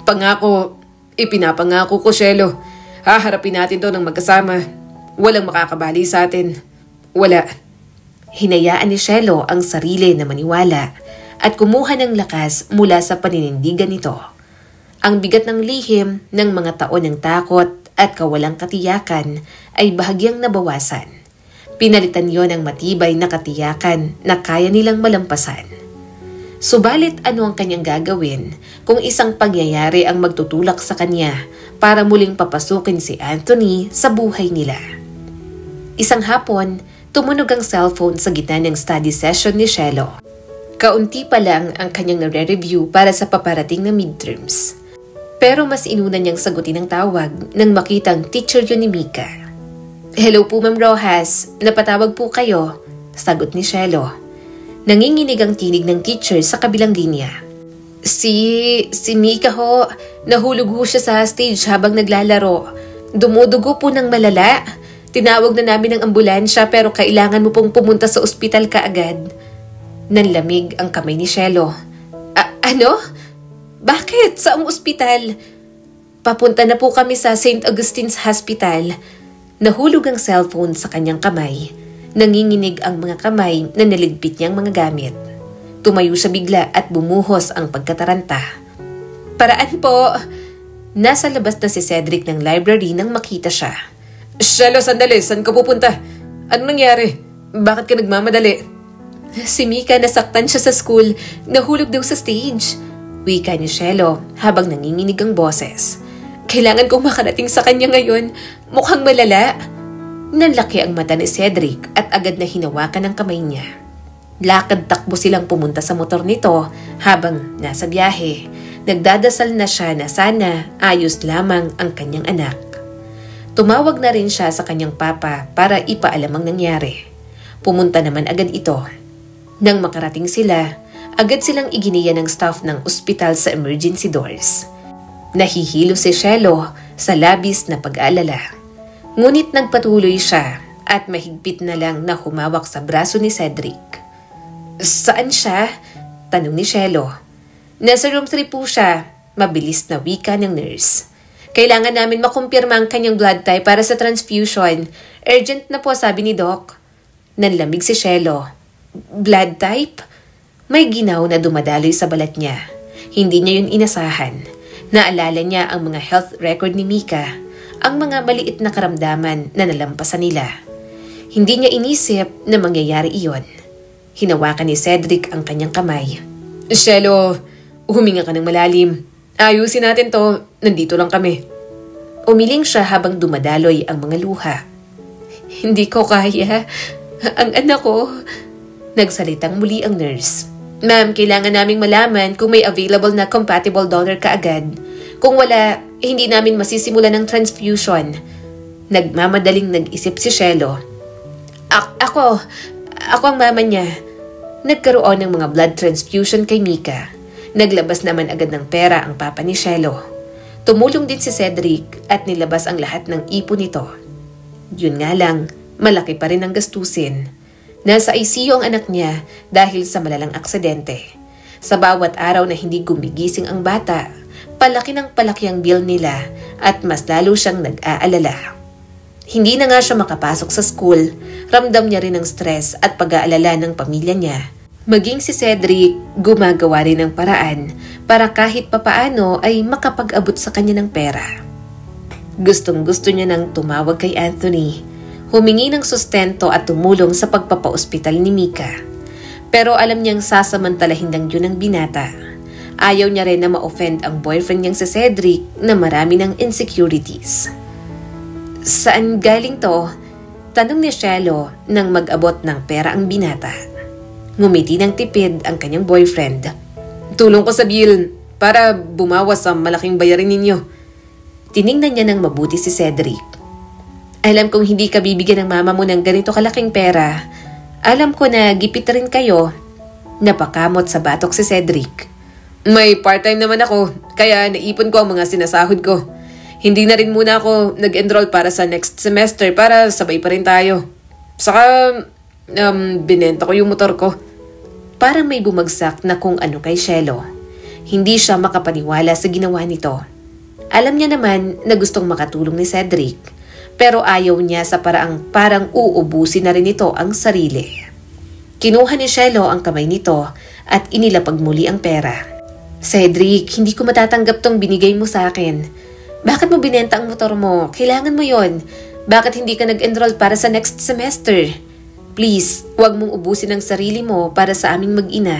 Pangako, ipinapangako ko, Shelo. Haharapin natin to ng magkasama. Walang makakabali sa atin. Wala. Hinayaan ni Shelo ang sarili na maniwala at kumuha ng lakas mula sa paninindigan nito. Ang bigat ng lihim ng mga taon ng takot at kawalang katiyakan ay bahagyang nabawasan. Pinalitan yon ng matibay na katiyakan na kaya nilang malampasan. Subalit ano ang kanyang gagawin kung isang pangyayari ang magtutulak sa kanya para muling papasukin si Anthony sa buhay nila? Isang hapon, tumunog ang cellphone sa gitna ng study session ni Shelo. Kaunti pa lang ang kanyang nare-review para sa paparating na midterms. Pero mas inuna niyang sagutin ang tawag nang makitang teacher yun ni Mika. Hello po Ma'am Rojas, napatawag po kayo, sagot ni Shelo. Nanginginig ang tinig ng teacher sa kabilang linya. Si Mika ho, nahulog ho siya sa stage habang naglalaro. Dumudugo po ng malala. Tinawag na namin ang ambulansya pero kailangan mo pong pumunta sa ospital kaagad. Nanlamig ang kamay ni Shelo. Ano? Bakit? Saang ospital? Papunta na po kami sa St. Augustine's Hospital. Nahulog ang cellphone sa kanyang kamay. Nanginginig ang mga kamay na naligpit niyang mga gamit. Tumayo siya bigla at bumuhos ang pagkataranta. Paraan po! Nasa labas na si Cedric ng library nang makita siya. Shelo, sandali. Saan ka pupunta? Anong nangyari? Bakit ka nagmamadali? Si Mika, nasaktan siya sa school. Nahulog daw sa stage. Wika ni Shelo habang nanginginig ang boses. Kailangan kong makarating sa kanya ngayon. Mukhang malala. Nanlaki ang mata ni Cedric at agad na hinawakan ang kamay niya. Lakad takbo silang pumunta sa motor nito habang nasa biyahe. Nagdadasal na siya na sana ayos lamang ang kanyang anak. Tumawag na rin siya sa kanyang papa para ipaalam ang nangyari. Pumunta naman agad ito. Nang makarating sila, agad silang iginiya ng staff ng ospital sa emergency doors. Nahihilo si Shelo sa labis na pag-aalala. Ngunit nagpatuloy siya at mahigpit na lang na humawak sa braso ni Cedric. Saan siya? Tanong ni Shelo. Nasa room 3 po siya, mabilis na wika ng nurse. Kailangan namin makumpirma ang kanyang blood type para sa transfusion. Urgent na po, sabi ni Doc. Nanlamig si Shelo. Blood type? May ginaw na dumadaloy sa balat niya. Hindi niya yun inasahan. Naalala niya ang mga health record ni Mika, ang mga maliit na karamdaman na nalampasan nila. Hindi niya inisip na mangyayari iyon. Hinawakan ni Cedric ang kanyang kamay. Shelo, huminga ka ng malalim. Ayusin natin to, nandito lang kami. Umiling siya habang dumadaloy ang mga luha. Hindi ko kaya. Ang anak ko. Nagsalitang muli ang nurse. Ma'am, kailangan naming malaman kung may available na compatible donor kaagad. Kung wala, hindi namin masisimulan ng transfusion. Nagmamadaling nag-isip si Shelo. Ako ang mama niya. Nagkaroon ng mga blood transfusion kay Mika. Naglabas naman agad ng pera ang papa ni Shelo. Tumulong din si Cedric at nilabas ang lahat ng ipon nito. Yun nga lang, malaki pa rin ang gastusin. Nasa ICU ang anak niya dahil sa malalang aksidente. Sa bawat araw na hindi gumigising ang bata, Palaki ng palaki ang bill nila at mas lalo siyang nag-aalala. Hindi na nga siya makapasok sa school, ramdam niya rin ang stress at pag-aalala ng pamilya niya. Maging si Cedric, gumagawa rin ng paraan para kahit papaano ay makapag-abot sa kanya ng pera. Gustong-gusto niya nang tumawag kay Anthony, humingi ng sustento at tumulong sa pagpapa-ospital ni Mika. Pero alam niyang sasamantalahin lang yun ang binata. Ayaw niya rin na ma-offend ang boyfriend niyang si Cedric na marami ng insecurities. Saan galing to? Tanong ni Cielo nang mag-abot ng pera ang binata. Ngumiti ng tipid ang kanyang boyfriend. Tulong ko sa bill para bumawas sa malaking bayarin ninyo. Tiningnan niya ng mabuti si Cedric. Alam kong hindi ka bibigyan ng mama mo ng ganito kalaking pera. Alam ko na gipit rin kayo. Napakamot sa batok si Cedric. May part-time naman ako, kaya naipon ko ang mga sinasahod ko. Hindi na rin muna ako nag-enroll para sa next semester para sabay pa rin tayo. Saka, binenta ko yung motor ko. Parang may bumagsak na kung ano kay Cielo. Hindi siya makapaniwala sa ginawa nito. Alam niya naman na gustong makatulong ni Cedric, pero ayaw niya sa parang uubusin na rin ito ang sarili. Kinuha ni Cielo ang kamay nito at inilapag muli ang pera. Cedric, hindi ko matatanggap tong binigay mo sa akin. Bakit mo binenta ang motor mo? Kailangan mo yon. Bakit hindi ka nag-enroll para sa next semester? Please, huwag mong ubusin ang sarili mo para sa aming mag-ina.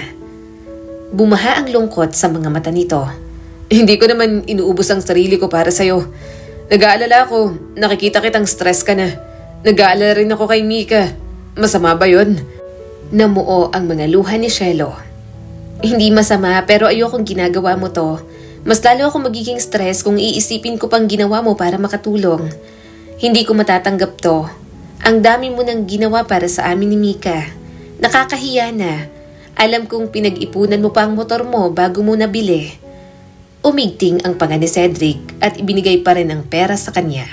Bumaha ang lungkot sa mga mata nito. Hindi ko naman inuubos ang sarili ko para sa'yo. Nag-aalala ako. Nakikita kitang stress ka na. Nag-aalala rin ako kay Mika. Masama ba yon? Namuo ang mga luha ni Cielo. Hindi masama pero ayokong ginagawa mo to. Mas lalo ako magiging stress kung iisipin ko pang ginawa mo para makatulong. Hindi ko matatanggap to. Ang dami mo nang ginawa para sa amin ni Mika. Nakakahiya na. Alam kong pinag-ipunan mo pa ang motor mo bago mo nabili. Umigting ang panga ni Cedric at ibinigay pa rin ang pera sa kanya.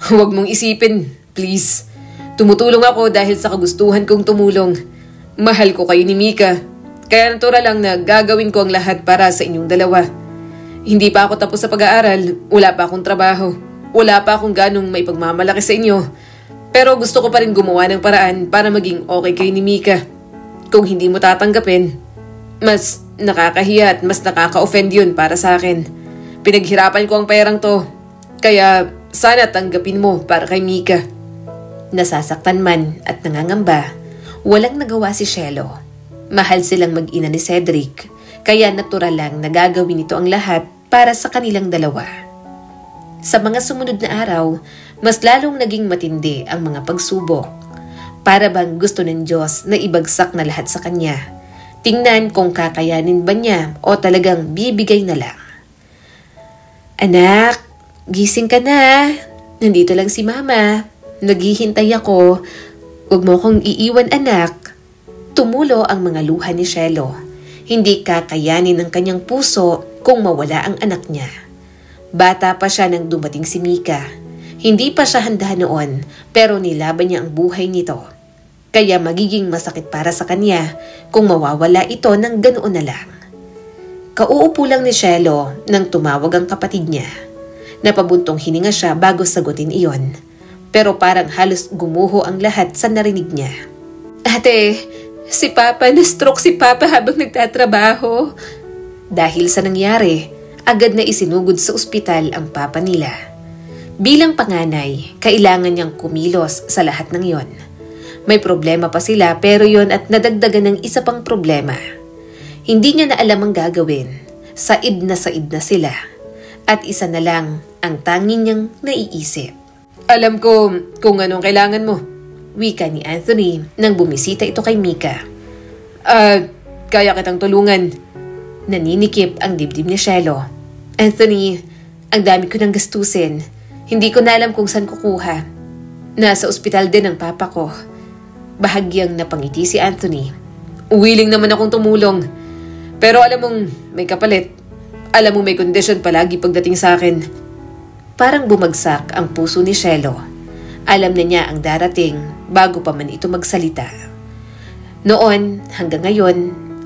Huwag mong isipin, please. Tumutulong ako dahil sa kagustuhan kong tumulong. Mahal ko kayo ni Mika. Kaya natural lang na gagawin ko ang lahat para sa inyong dalawa. Hindi pa ako tapos sa pag-aaral, wala pa akong trabaho, wala pa akong ganong may pagmamalaki sa inyo. Pero gusto ko pa rin gumawa ng paraan para maging okay kayo ni Mika. Kung hindi mo tatanggapin, mas nakakahiya at mas nakaka-offend yun para sa akin. Pinaghirapan ko ang perang to, kaya sana tanggapin mo para kay Mika. Nasasaktan man at nangangamba, walang nagawa si Cielo. Mahal silang mag-ina ni Cedric. Kaya natural lang na gagawin ito ang lahat para sa kanilang dalawa. Sa mga sumunod na araw, mas lalong naging matindi ang mga pagsubok. Para bang gusto ng Diyos na ibagsak na lahat sa kanya. Tingnan kung kakayanin ba niya o talagang bibigay na lang. Anak, gising ka na. Nandito lang si Mama. Naghihintay ako. Huwag mo kong iiwan, anak. Tumulo ang mga luha ni Cielo. Hindi kakayanin ng kanyang puso kung mawala ang anak niya. Bata pa siya nang dumating si Mika. Hindi pa siya handa noon pero nilaban niya ang buhay nito. Kaya magiging masakit para sa kanya kung mawawala ito ng ganoon na lang. Kauupo lang ni Cielo nang tumawag ang kapatid niya. Napabuntong hininga siya bago sagutin iyon. Pero parang halos gumuho ang lahat sa narinig niya. Ate, si Papa, na-stroke si Papa habang nagtatrabaho. Dahil sa nangyari, agad na isinugod sa ospital ang papa nila. Bilang panganay, kailangan niyang kumilos sa lahat ng yon. May problema pa sila pero yon at nadagdagan ng isa pang problema. Hindi niya na alam ang gagawin. Said na sila. At isa na lang ang tanging niyang naiisip. Alam ko kung anong kailangan mo. Wika ni Anthony nang bumisita ito kay Mika. Kaya kitang tulungan. Naninikip ang dibdib ni Cielo. Anthony, ang dami ko nang gastusin. Hindi ko na alam kung saan kukuha. Nasa ospital din ang papa ko. Bahagyang napangiti si Anthony. Willing naman akong tumulong. Pero alam mong may kapalit. Alam mong may kondisyon palagi pagdating sa akin. Parang bumagsak ang puso ni Cielo. Alam na niya ang darating bago pa man ito magsalita. Noon hanggang ngayon,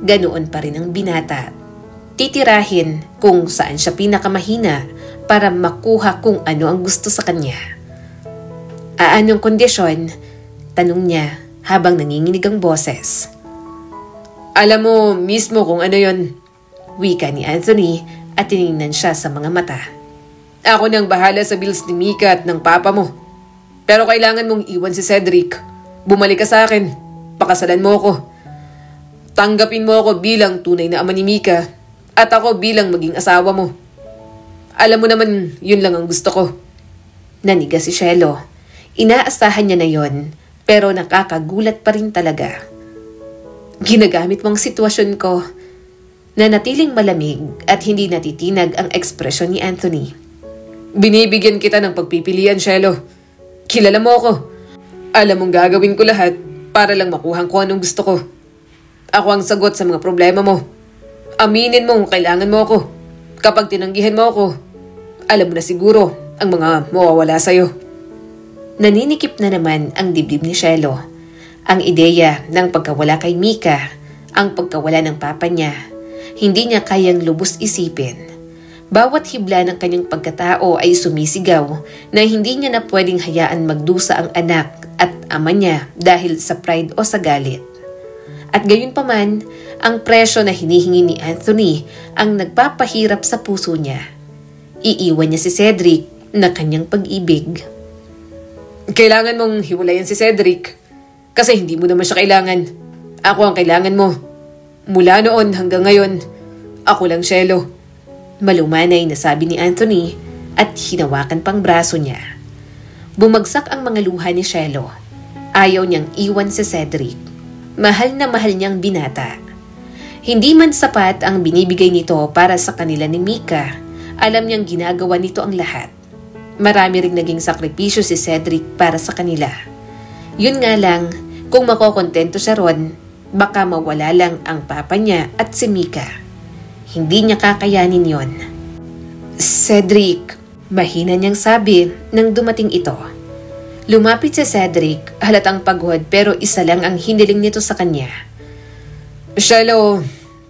ganoon pa rin ang binata. Titirahin kung saan siya pinakamahina para makuha kung ano ang gusto sa kanya. Anong kondisyon? Tanong niya habang nanginginig ang boses. Alam mo mismo kung ano yon. Wika ni Anthony at tiningnan siya sa mga mata. Ako nang bahala sa bills ni Mika at ng papa mo. Pero kailangan mong iwan si Cedric. Bumalik ka sa akin. Pakasalan mo ako. Tanggapin mo ako bilang tunay na ama ni Mika at ako bilang maging asawa mo. Alam mo naman, yun lang ang gusto ko. Naniga si Cielo. Inaasahan niya na yon, pero nakakagulat pa rin talaga. Ginagamit mong sitwasyon ko. Nanatiling malamig at hindi natitinag ang ekspresyon ni Anthony. Binibigyan kita ng pagpipilian, Cielo. Kilala mo ako. Alam mong gagawin ko lahat para lang makuha ko anong gusto ko. Ako ang sagot sa mga problema mo. Aminin mo kung kailangan mo ako. Kapag tinanggihan mo ako, alam mo na siguro ang mga mawawala sa'yo. Naninikip na naman ang dibdib ni Cielo. Ang ideya ng pagkawala kay Mika, ang pagkawala ng papa niya, hindi niya kayang lubos isipin. Bawat hibla ng kanyang pagkatao ay sumisigaw na hindi niya na pwedeng hayaan magdusa ang anak at ama niya dahil sa pride o sa galit. At gayon pa man, ang presyo na hinihingi ni Anthony ang nagpapahirap sa puso niya. Iiwan niya si Cedric na kanyang pag-ibig. Kailangan mong hiwalayan si Cedric kasi hindi mo naman siya kailangan. Ako ang kailangan mo. Mula noon hanggang ngayon, ako lang, Cielo. Malumanay na sabi ni Anthony at hinawakan pang braso niya. Bumagsak ang mga luha ni Cielo. Ayaw niyang iwan si Cedric. Mahal na mahal niyang binata. Hindi man sapat ang binibigay nito para sa kanila ni Mika, alam niyang ginagawa nito ang lahat. Marami ring naging sakripisyo si Cedric para sa kanila. Yun nga lang, kung makokontento siya ron, baka mawala lang ang papa niya at si Mika. Hindi niya kakayanin yon. Cedric, mahina niyang sabi nang dumating ito. Lumapit si Cedric, halatang pagod pero isa lang ang hiniling nito sa kanya. Cielo,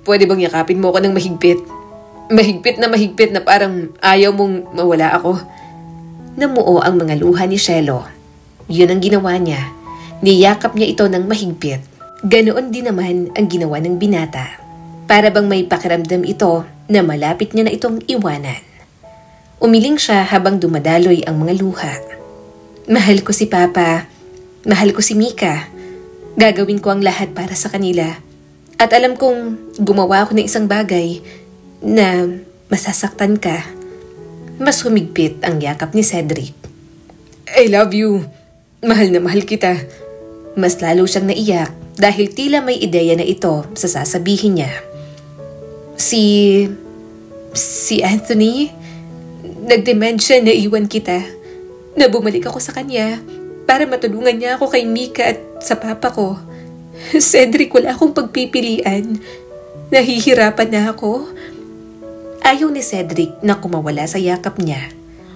pwede bang yakapin mo ako ng mahigpit? Mahigpit na parang ayaw mong mawala ako. Namuo ang mga luha ni Cielo. Yun ang ginawa niya. Niyakap niya ito ng mahigpit. Ganoon din naman ang ginawa ng binata. Para bang may pakiramdam ito na malapit niya na itong iwanan. Umiling siya habang dumadaloy ang mga luha. Mahal ko si Papa. Mahal ko si Mika. Gagawin ko ang lahat para sa kanila. At alam kong gumawa ako ng isang bagay na masasaktan ka. Mas humigpit ang yakap ni Cedric. I love you. Mahal na mahal kita. Mas lalo siyang naiyak dahil tila may ideya na ito sa sasabihin niya. Si Anthony, nagdemand siya na iwan kita. Na bumalik ako sa kanya para matulungan niya ako kay Mika at sa papa ko. Cedric, wala akong pagpipilian. Nahihirapan na ako. Ayaw ni Cedric na kumawala sa yakap niya.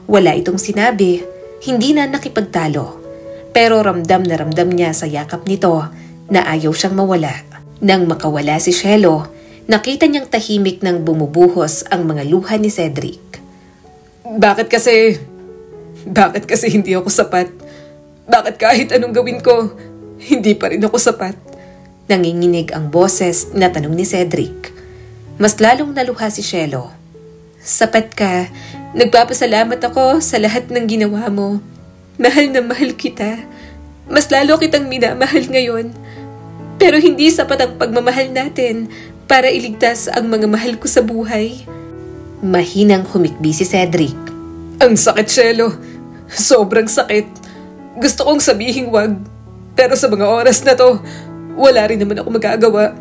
Wala itong sinabi, hindi na nakipagtalo. Pero ramdam na ramdam niya sa yakap nito na ayaw siyang mawala. Nang makawala si Cielo, nakita niyang tahimik nang bumubuhos ang mga luha ni Cedric. Bakit kasi hindi ako sapat? Bakit kahit anong gawin ko, hindi pa rin ako sapat? Nanginginig ang boses na tanong ni Cedric. Mas lalong naluha si Cielo. Sapat ka. Nagpapasalamat ako sa lahat ng ginawa mo. Mahal na mahal kita. Mas lalo kitang minamahal ngayon. Pero hindi sapat ang pagmamahal natin para iligtas ang mga mahal ko sa buhay. Mahinang humikbi si Cedric. Ang sakit, Cielo. Sobrang sakit. Gusto kong sabihin wag. Pero sa mga oras na to, wala rin naman ako magagawa.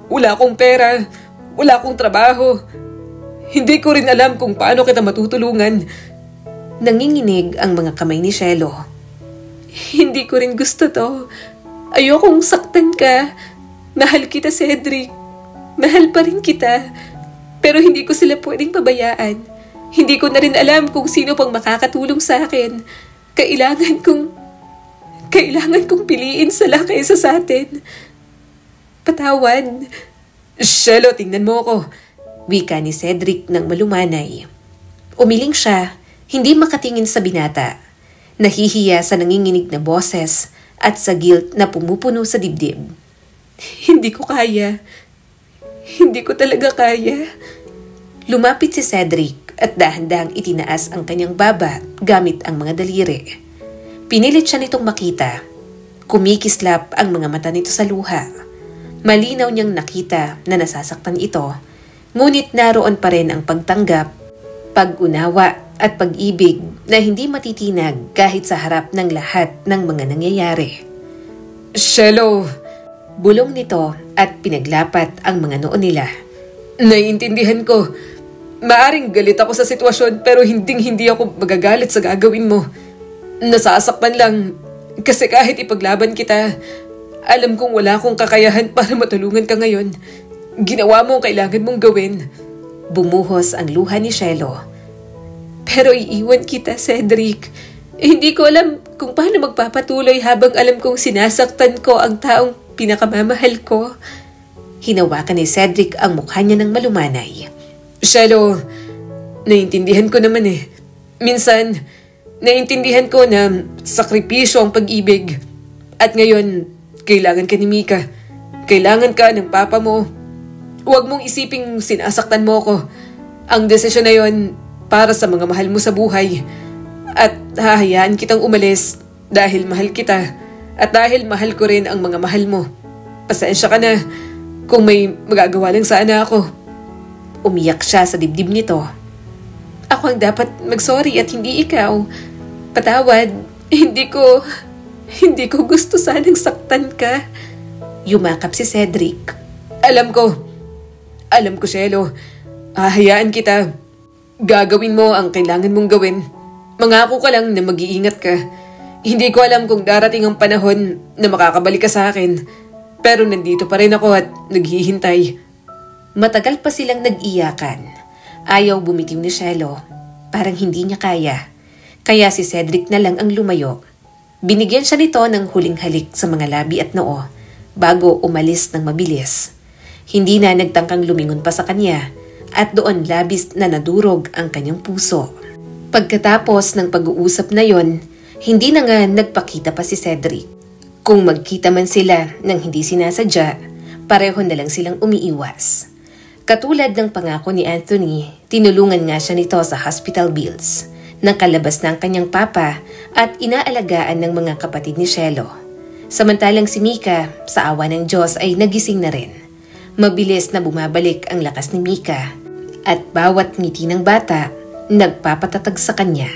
Wala akong pera. Wala akong trabaho. Hindi ko rin alam kung paano kita matutulungan. Nanginginig ang mga kamay ni Cielo. Hindi ko rin gusto to. Ayokong saktan ka. Mahal kita, Cedric. Mahal pa rin kita. Pero hindi ko sila pwedeng pabayaan. Hindi ko na rin alam kung sino pang makakatulong sa akin. Kailangan kong piliin sila kaysa sa atin. Patawan. Cielo, tingnan mo ako. wika ni Cedric ng malumanay. Umiling siya, hindi makatingin sa binata. Nahihiya sa nanginginig na boses at sa guilt na pumupuno sa dibdib. Hindi ko kaya. Hindi ko talaga kaya. Lumapit si Cedric at dahan-dahang itinaas ang kanyang baba gamit ang mga daliri. Pinilit siya nitong makita. Kumikislap ang mga mata nito sa luha. Malinaw niyang nakita na nasasaktan ito, ngunit naroon pa rin ang pagtanggap, pag-unawa at pag-ibig na hindi matitinag kahit sa harap ng lahat ng mga nangyayari. Shelo! Bulong nito at pinaglapat ang mga noo nila. Naiintindihan ko. Maaring galit ako sa sitwasyon pero hindi ako magagalit sa gagawin mo. Nasasaktan lang kasi kahit ipaglaban kita, alam kong wala akong kakayahan para matulungan ka ngayon. Ginawa mo ang kailangan mong gawin. Bumuhos ang luha ni Shelo. Pero iiwan kita, Cedric. Hindi ko alam kung paano magpapatuloy habang alam kong sinasaktan ko ang taong pinakamamahal ko. Hinawakan ni Cedric ang mukha niya ng malumanay. Shelo, naiintindihan ko naman eh. Minsan, naiintindihan ko na sakripisyo ang pag-ibig. At ngayon, kailangan ka ni Mika. Kailangan ka ng papa mo. Huwag mong isiping sinasaktan mo ko. Ang desisyon na yon para sa mga mahal mo sa buhay. At hahayaan kitang umalis dahil mahal kita. At dahil mahal ko rin ang mga mahal mo. Pasensya ka na kung may magagawa lang sana ako. Umiyak siya sa dibdib nito. Ako ang dapat mag-sorry at hindi ikaw. Patawad, hindi ko gusto sanang saktan ka. Yumakap si Cedric. Alam ko, Shelo. Hahayaan kita. Gagawin mo ang kailangan mong gawin. Mangako ka lang na mag-iingat ka. Hindi ko alam kung darating ang panahon na makakabalik ka sa akin. Pero nandito pa rin ako at naghihintay. Matagal pa silang nag-iyakan. Ayaw bumitiw ni Shelo. Parang hindi niya kaya. Kaya si Cedric na lang ang lumayo. Binigyan siya nito ng huling halik sa mga labi at noo bago umalis ng mabilis. Hindi na nagtangkang lumingon pa sa kanya at doon labis na nadurog ang kanyang puso. Pagkatapos ng pag-uusap na yon, hindi na nga nagpakita pa si Cedric. Kung magkita man sila nang hindi sinasadya, pareho na lang silang umiiwas. Katulad ng pangako ni Anthony, tinulungan nga siya nito sa hospital bills, nang kalabas na ang kanyang papa at inaalagaan ng mga kapatid ni Shelo. Samantalang si Mika, sa awa ng Diyos ay nagising na rin. Mabilis na bumabalik ang lakas ni Mika at bawat ngiti ng bata nagpapatatag sa kanya.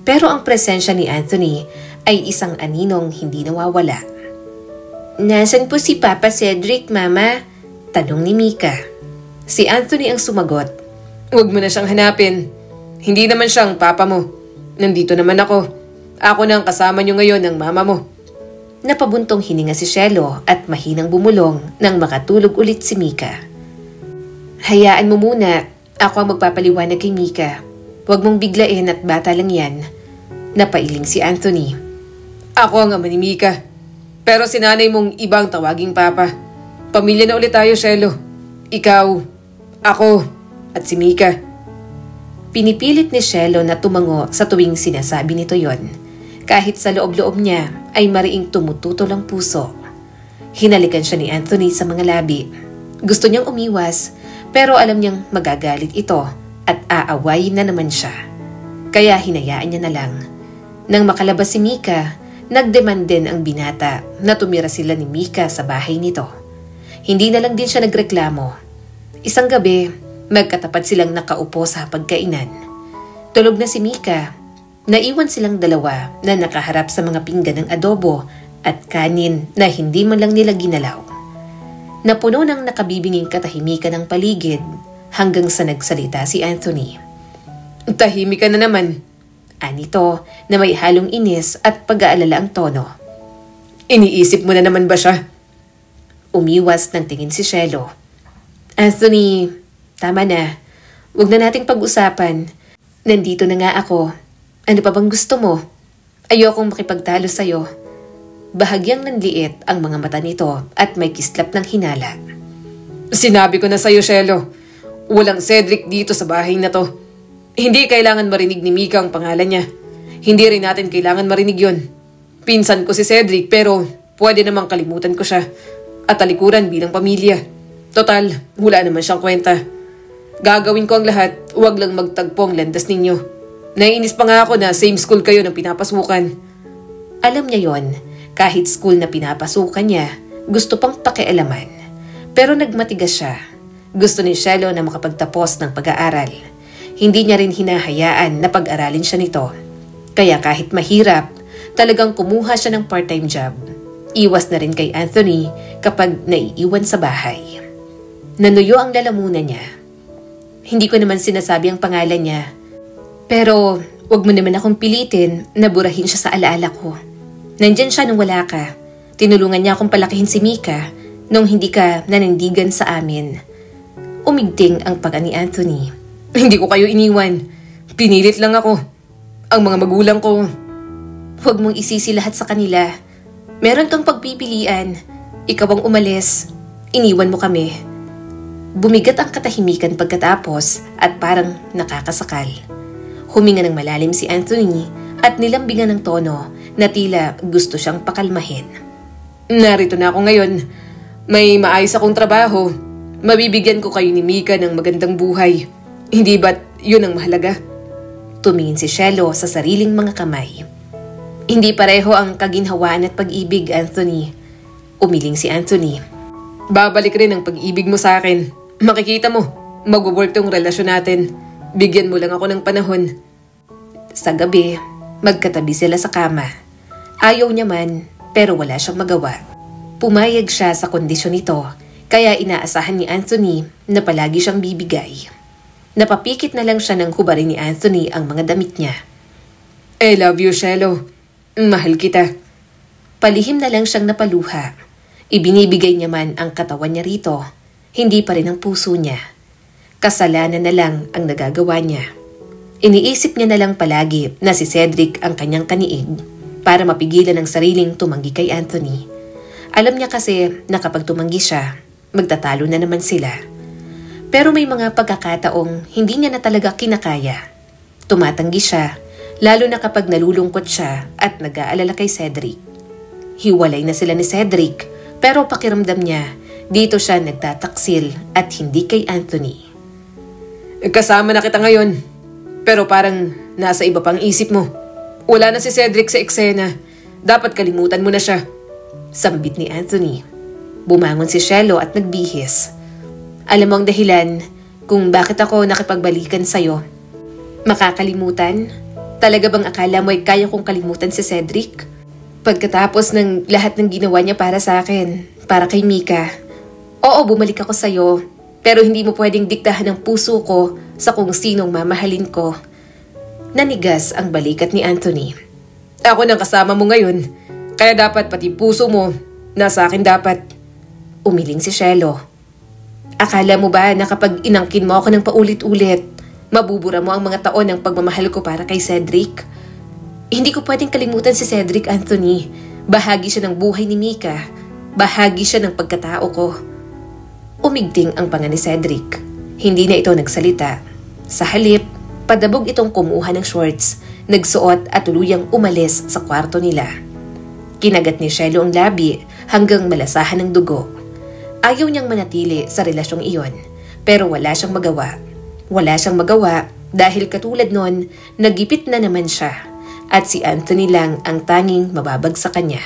Pero ang presensya ni Anthony ay isang aninong hindi nawawala. Nasaan po si Papa Cedric, Mama? Tanong ni Mika. Si Anthony ang sumagot. Huwag mo na siyang hanapin. Hindi naman siyang papa mo. Nandito naman ako. Ako na ang kasama niyo ngayon ng mama mo. Napabuntong hininga si Shelo at mahinang bumulong nang makatulog ulit si Mika. Hayaan mo muna. Ako ang magpapaliwanag kay Mika. Huwag mong biglain at bata lang yan. Napailing si Anthony. Ako ang ama ni Mika. Pero si nanay mong ibang tawaging papa. Pamilya na ulit tayo, Shelo. Ikaw, ako, at si Mika. Pinipilit ni Shelo na tumango sa tuwing sinasabi nito yon. Kahit sa loob-loob niya ay mariing tumututol ang puso. Hinalikan siya ni Anthony sa mga labi. Gusto niyang umiwas, pero alam niyang magagalit ito at aawayin na naman siya. Kaya hinayaan niya na lang. Nang makalabas si Mika, nagdemand din ang binata na tumira sila ni Mika sa bahay nito. Hindi na lang din siya nagreklamo. Isang gabi, magkatapat silang nakaupo sa pagkainan. Tulog na si Mika. Naiwan silang dalawa na nakaharap sa mga pinggan ng adobo at kanin na hindi man lang nila ginalaw. Napuno ng nakabibinging katahimikan ng paligid hanggang sa nagsalita si Anthony. Tahimik ka na naman. Anito na may halong inis at pag-aalala ang tono. Iniisip mo na naman ba siya? Umiwas ng tingin si Shelo. Anthony, tama na. Huwag na nating pag-usapan. Nandito na nga ako. Ano pa bang gusto mo? Ayokong makipagtalo sa'yo. Bahagyang nanliit ang mga mata nito at may kislap ng hinala. Sinabi ko na sa'yo, Shelo. Walang Cedric dito sa bahay na to. Hindi kailangan marinig ni Mika ang pangalan niya. Hindi rin natin kailangan marinig yon. Pinsan ko si Cedric pero pwede namang kalimutan ko siya. At talikuran bilang pamilya. Total, wala naman siyang kwenta. Gagawin ko ang lahat, huwag lang magtagpo ang landas ninyo. Naiinis pa nga ako na same school kayo ng pinapasukan. Alam niya yon, kahit school na pinapasukan niya, gusto pang pakialaman. Pero nagmatigas siya. Gusto ni Cielo na makapagtapos ng pag-aaral. Hindi niya rin hinahayaan na pag-aralin siya nito. Kaya kahit mahirap, talagang kumuha siya ng part-time job. Iwas na rin kay Anthony kapag naiiwan sa bahay. Nanuyo ang lalamunan niya. Hindi ko naman sinasabi ang pangalan niya. Pero wag mo naman akong pilitin na burahin siya sa alaala ko. Nandyan siya nung wala ka. Tinulungan niya akong palakihin si Mika nung hindi ka nanindigan sa amin. Umigting ang pagka ni Anthony. Hindi ko kayo iniwan. Pinilit lang ako. Ang mga magulang ko. Huwag mong isisi lahat sa kanila. Meron kang pagpipilian. Ikaw ang umalis. Iniwan mo kami. Bumigat ang katahimikan pagkatapos at parang nakakasakal. Huminga ng malalim si Anthony at nilambingan ng tono na tila gusto siyang pakalmahin. Narito na ako ngayon. May maayos akong trabaho. Mabibigyan ko kayo ni Mika ng magandang buhay. Hindi ba't yun ang mahalaga? Tumingin si Cielo sa sariling mga kamay. Hindi pareho ang kaginhawaan at pag-ibig, Anthony. Umiling si Anthony. Babalik rin ang pag-ibig mo sa akin. Makikita mo, mag-work tong relasyon natin. Bigyan mo lang ako ng panahon. Sa gabi, magkatabi sila sa kama. Ayaw niya man, pero wala siyang magawa. Pumayag siya sa kondisyon nito, kaya inaasahan ni Anthony na palagi siyang bibigay. Napapikit na lang siya nang hubarin ni Anthony ang mga damit niya. I love you, Cielo. Mahal kita. Palihim na lang siyang napaluha. Ibinibigay niya man ang katawan niya rito, hindi pa rin ang puso niya. Kasalanan na lang ang nagagawa niya. Iniisip niya na lang palagi na si Cedric ang kanyang kaniig para mapigilan ang sariling tumanggi kay Anthony. Alam niya kasi na kapag tumanggi siya, magtatalo na naman sila. Pero may mga pagkakataong hindi niya na talaga kinakaya. Tumatanggi siya, lalo na kapag nalulungkot siya at nag-aalala kay Cedric. Hiwalay na sila ni Cedric, pero pakiramdam niya, dito siya nagtataksil at hindi kay Anthony. Kasama na kita ngayon, pero parang nasa iba pang isip mo. Wala na si Cedric sa eksena. Dapat kalimutan mo na siya. Sambit ni Anthony. Bumangon si Cielo at nagbihis. Alam mo ang dahilan kung bakit ako nakipagbalikan sa'yo. Makakalimutan? Talaga bang akala mo ay kaya kong kalimutan si Cedric? Pagkatapos ng lahat ng ginawa niya para sa akin, para kay Mika. Oo, bumalik ako sa'yo, pero hindi mo pwedeng diktahan ang puso ko sa kung sinong mamahalin ko. Nanigas ang balikat ni Anthony. Ako nang kasama mo ngayon, kaya dapat pati puso mo, nasa akin dapat. Umiling si Cielo. Akala mo ba na kapag inangkin mo ako ng paulit-ulit, mabubura mo ang mga taon ng pagmamahal ko para kay Cedric? Hindi ko pwedeng kalimutan si Cedric, Anthony. Bahagi siya ng buhay ni Mika. Bahagi siya ng pagkatao ko. Umigting ang panga ni Cedric. Hindi na ito nagsalita. Sa halip, padabog itong kumuha ng shorts, nagsuot at tuluyang umalis sa kwarto nila. Kinagat ni Cielo ang labi hanggang malasahan ng dugo. Ayaw niyang manatili sa relasyong iyon, pero wala siyang magawa. Wala siyang magawa dahil katulad nun, nagipit na naman siya at si Anthony lang ang tanging mababag sa kanya.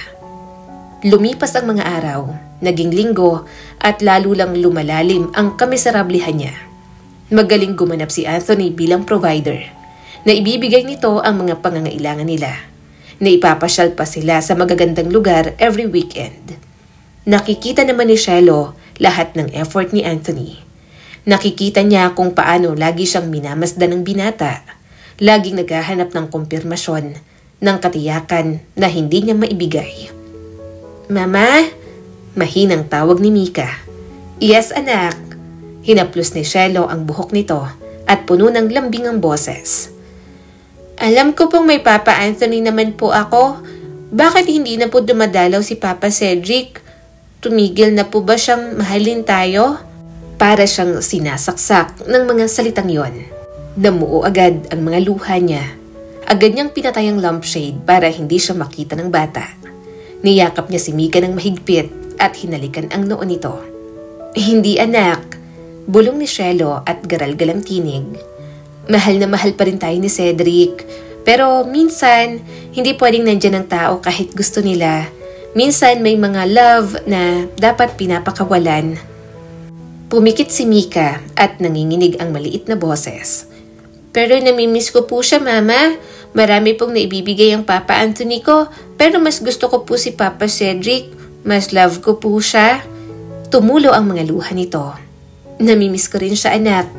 Lumipas ang mga araw, naging linggo at lalo lang lumalalim ang kamiserablihan niya. Magaling gumanap si Anthony bilang provider. Naibibigay nito ang mga pangangailangan nila. Naipapasyal pa sila sa magagandang lugar every weekend. Nakikita naman ni Cielo lahat ng effort ni Anthony. Nakikita niya kung paano lagi siyang minamasdan ng binata. Laging naghahanap ng kumpirmasyon, ng katiyakan na hindi niya maibigay. Mama? Mahinang tawag ni Mika. Yes, anak. Hinaplos ni Cielo ang buhok nito at puno ng lambing ang boses. Alam ko pong may Papa Anthony naman po ako. Bakit hindi na po dumadalaw si Papa Cedric? Tumigil na po ba siyang mahalin tayo? Para siyang sinasaksak ng mga salitang yon. Namuo agad ang mga luha niya. Agad niyang pinatay ang lampshade para hindi siya makita ng bata. Niyakap niya si Mika ng mahigpit at hinalikan ang noo nito. Hindi anak, bulong ni Cielo at garal-gal ang tinig. Mahal na mahal pa rin tayo ni Cedric. Pero minsan, hindi pwedeng nandyan ang tao kahit gusto nila. Minsan may mga love na dapat pinapakawalan. Pumikit si Mika at nanginginig ang maliit na boses. Pero namimiss ko po siya, Mama. Marami pong naibibigay ang Papa Anthony ko, pero mas gusto ko po si Papa Cedric. Mas love ko po siya. Tumulo ang mga luha nito. Namimiss ko rin siya, anak.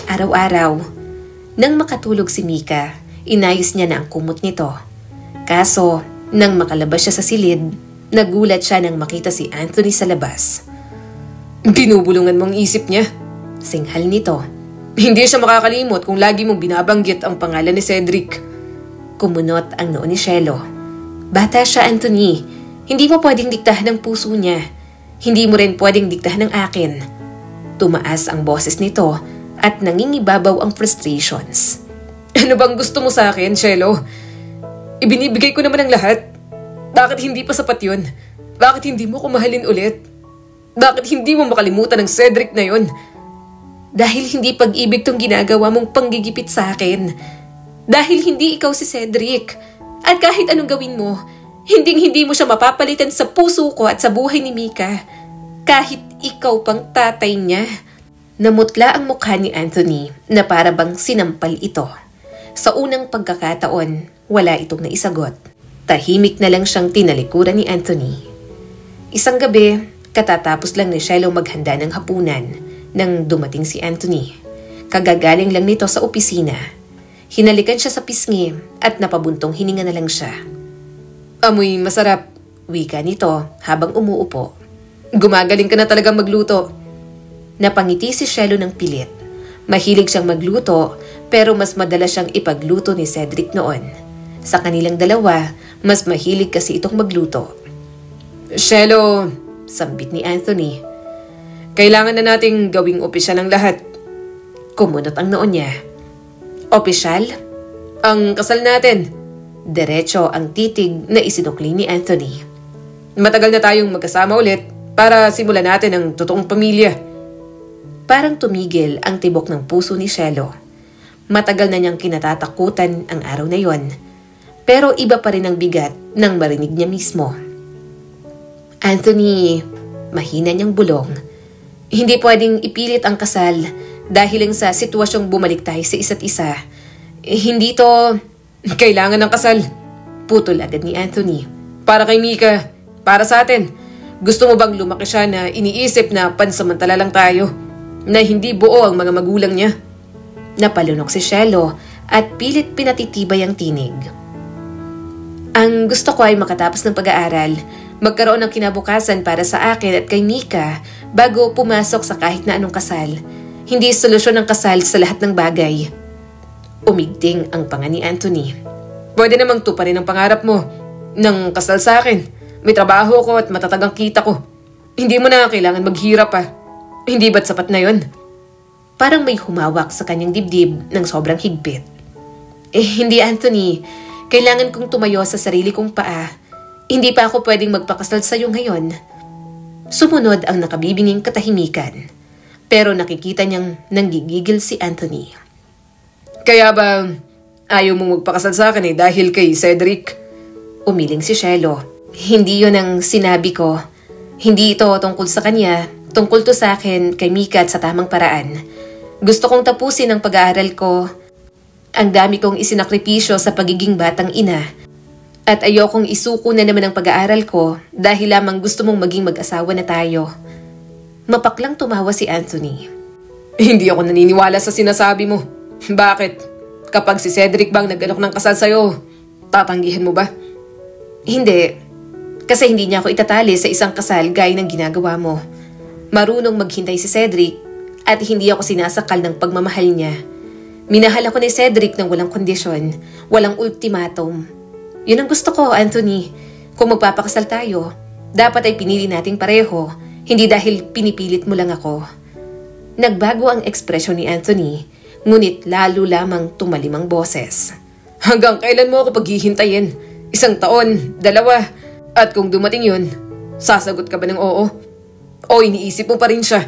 Araw-araw. Nang makatulog si Mika, inayos niya na ang kumot nito. Kaso, nang makalabas siya sa silid, nagulat siya nang makita si Anthony sa labas. Binubulungan mong isip niya. Singhal nito. Hindi siya makakalimot kung lagi mong binabanggit ang pangalan ni Cedric. Kumunot ang noo ni Cielo. Bata siya, Anthony. Hindi mo pwedeng diktahan ang puso niya. Hindi mo rin pwedeng diktahan ang akin. Tumaas ang boses nito at nangingibabaw ang frustrations. Ano bang gusto mo sa akin, Cielo? Ibinibigay ko naman ang lahat. Bakit hindi pa sapat yun? Bakit hindi mo ko mahalin ulit? Bakit hindi mo makalimutan ang Cedric na yun? Dahil hindi pag-ibig tong ginagawa mong panggigipit sa akin. Dahil hindi ikaw si Cedric. At kahit anong gawin mo, hindi mo siya mapapalitan sa puso ko at sa buhay ni Mika. Kahit ikaw pang tatay niya. Namutla ang mukha ni Anthony na para bang sinampal ito. Sa unang pagkakataon, wala itong naisagot. Tahimik na lang siyang tinalikuran ni Anthony. Isang gabi, katatapos lang ni Cielo maghanda ng hapunan nang dumating si Anthony. Kagagaling lang nito sa opisina. Hinalikan siya sa pisngi at napabuntong hininga na lang siya. Amoy masarap, wika nito habang umuupo. Gumagaling ka na talagang magluto. Napangiti si Cielo ng pilit. Mahilig siyang magluto pero mas madalas siyang ipagluto ni Cedric noon. Sa kanilang dalawa, mas mahilig kasi itong magluto. Cielo, sambit ni Anthony. Kailangan na nating gawing opisyal ang lahat. Kumunot ang noo niya. Opisyal? Ang kasal natin. Diretso ang titig na isinukli ni Anthony. Matagal na tayong magkasama ulit para simulan natin ang totoong pamilya. Parang tumigil ang tibok ng puso ni Cielo. Matagal na niyang kinatatakutan ang araw na yon. Pero iba pa rin ang bigat nang marinig niya mismo. Anthony, mahina niyang bulong. Hindi pwedeng ipilit ang kasal dahil lang sa sitwasyong bumalik tayo sa isa't isa. Hindi to kailangan ng kasal. Putol agad ni Anthony. Para kay Mika, para sa atin. Gusto mo bang lumaki siya na iniisip na pansamantala lang tayo? Na hindi buo ang mga magulang niya? Napalunok si Cielo at pilit pinatitibay ang tinig. Ang gusto ko ay makatapos ng pag-aaral, magkaroon ng kinabukasan para sa akin at kay Mika bago pumasok sa kahit na anong kasal. Hindi solusyon ang kasal sa lahat ng bagay. Umigting ang panga ni Anthony. Pwede namang tuparin ang pangarap mo ng kasal sa akin. May trabaho ko at matatagang kita ko. Hindi mo na kailangan maghirap pa. Hindi ba't sapat na yon? Parang may humawak sa kanyang dibdib ng sobrang higpit. Hindi Anthony. Kailangan kong tumayo sa sarili kong paa. Hindi pa ako pwedeng magpakasal sa'yo ngayon. Sumunod ang nakabibinging katahimikan. Pero nakikita niyang nanggigigil si Anthony. Kaya ba ayaw mong magpakasal sa akin dahil kay Cedric? Umiling si Cielo. Hindi yun ang sinabi ko. Hindi ito tungkol sa kanya. Tungkol to sa akin, kay Mika at sa tamang paraan. Gusto kong tapusin ang pag-aaral ko. Ang dami kong isinakripisyo sa pagiging batang ina. At ayokong isuko na naman ang pag-aaral ko dahil lamang gusto mong maging mag-asawa na tayo. Mapaklang tumawa si Anthony. Hindi ako naniniwala sa sinasabi mo. Bakit? Kapag si Cedric bang nag-alok ng kasal sa'yo, tatanggihan mo ba? Hindi. Kasi hindi niya ako itatali sa isang kasal gaya ng ginagawa mo. Marunong maghintay si Cedric at hindi ako sinasakal ng pagmamahal niya. Minahal ako ni Cedric ng walang kondisyon, walang ultimatum. Yun ang gusto ko, Anthony. Kung magpapakasal tayo, dapat ay pinili nating pareho, hindi dahil pinipilit mo lang ako. Nagbago ang ekspresyon ni Anthony, ngunit lalo lamang tumalim ang boses. Hanggang kailan mo ako paghihintayin? 1 taon, 2, at kung dumating yun, sasagot ka ba ng oo? O iniisip mo pa rin siya?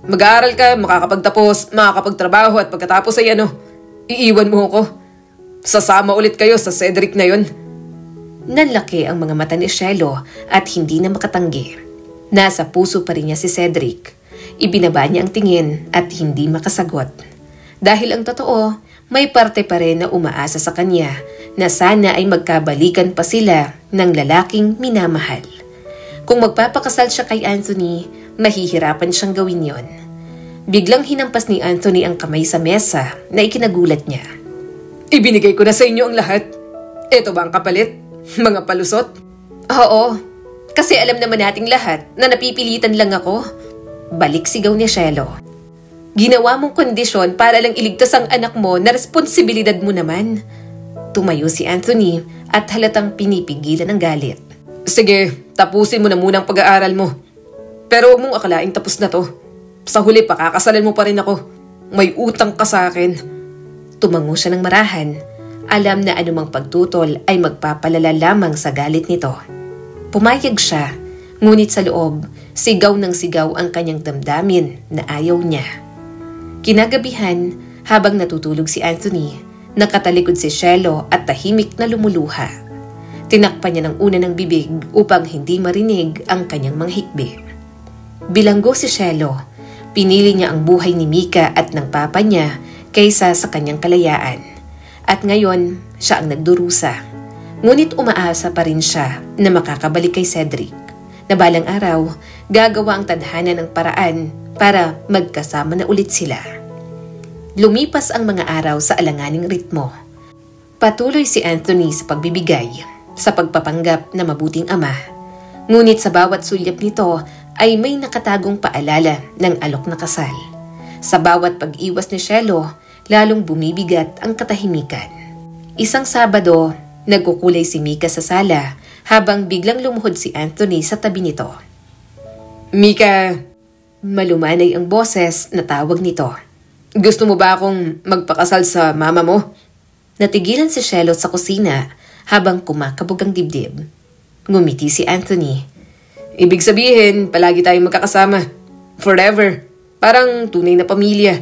Mag-aaral ka, makakapagtapos, makakapagtrabaho at pagkatapos ay iiwan mo ako. Sasama ulit kayo sa Cedric na yun. Nanlaki ang mga mata ni Cielo at hindi na makatanggi. Nasa puso pa rin niya si Cedric. Ibinaba niya ang tingin at hindi makasagot. Dahil ang totoo, may parte pa rin na umaasa sa kanya na sana ay magkabalikan pa sila ng lalaking minamahal. Kung magpapakasal siya kay Anthony, mahihirapan siyang gawin yon. Biglang hinampas ni Anthony ang kamay sa mesa na ikinagulat niya. Ibinigay ko na sa inyo ang lahat. Ito ba ang kapalit? Mga palusot? Oo, kasi alam naman nating lahat na napipilitan lang ako. Balik sigaw ni Cielo. Ginawa mong kondisyon para lang iligtas ang anak mo na responsibilidad mo naman. Tumayo si Anthony at halatang pinipigilan ang galit. Sige, tapusin mo na muna ang pag-aaral mo. Pero huwag mong akalaing tapos na to. Sa huli, pakakasalan mo pa rin ako. May utang ka sa akin. Tumango siya ng marahan. Alam na anumang pagtutol ay magpapalala lamang sa galit nito. Pumayag siya, ngunit sa loob, sigaw ng sigaw ang kanyang damdamin na ayaw niya. Kinagabihan, habang natutulog si Anthony, nakatalikod si Cielo at tahimik na lumuluha. Tinakpan niya ng una ng bibig upang hindi marinig ang kanyang mga hikbi. Bilanggo si Cielo, pinili niya ang buhay ni Mika at ng papa niya kaysa sa kanyang kalayaan. At ngayon, siya ang nagdurusa. Ngunit umaasa pa rin siya na makakabalik kay Cedric. Na balang araw, gagawa ang tadhana ng paraan para magkasama na ulit sila. Lumipas ang mga araw sa alanganing ritmo. Patuloy si Anthony sa pagbibigay, sa pagpapanggap na mabuting ama. Ngunit sa bawat sulyap nito ay may nakatagong paalala ng alok na kasal. Sa bawat pag-iwas ni Cielo, lalong bumibigat ang katahimikan. Isang Sabado, nagkukulay si Mika sa sala habang biglang lumuhod si Anthony sa tabi nito. Mika, malumanay ang boses na tawag nito. Gusto mo ba akong magpakasal sa mama mo? Natigilan si Cielo sa kusina habang kumakabog ang dibdib. Ngumiti si Anthony. Ibig sabihin, palagi tayong magkakasama. Forever. Parang tunay na pamilya.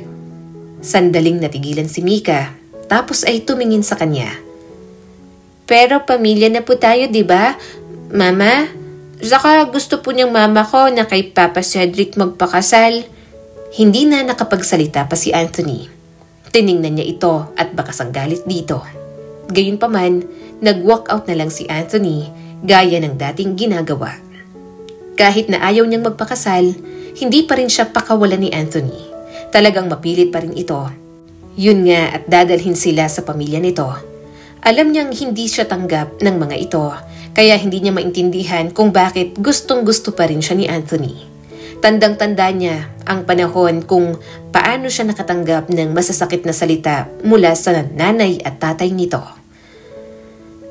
Sandaling natigilan si Mika, tapos ay tumingin sa kanya. Pero pamilya na po tayo, di ba, Mama? Saka gusto po niyang mama ko na kay Papa Cedric magpakasal. Hindi na nakapagsalita pa si Anthony. Tiningnan niya ito at bakas ang galit dito. Gayunpaman, nag-walk out na lang si Anthony gaya ng dating ginagawa. Kahit na ayaw niyang magpakasal, hindi pa rin siya pakawalan ni Anthony. Talagang mapilit pa rin ito. Yun nga at dadalhin sila sa pamilya nito. Alam niyang hindi siya tanggap ng mga ito, kaya hindi niya maintindihan kung bakit gustong-gusto pa rin siya ni Anthony. Tandang-tanda niya ang panahon kung paano siya nakatanggap ng masasakit na salita mula sa nanay at tatay nito.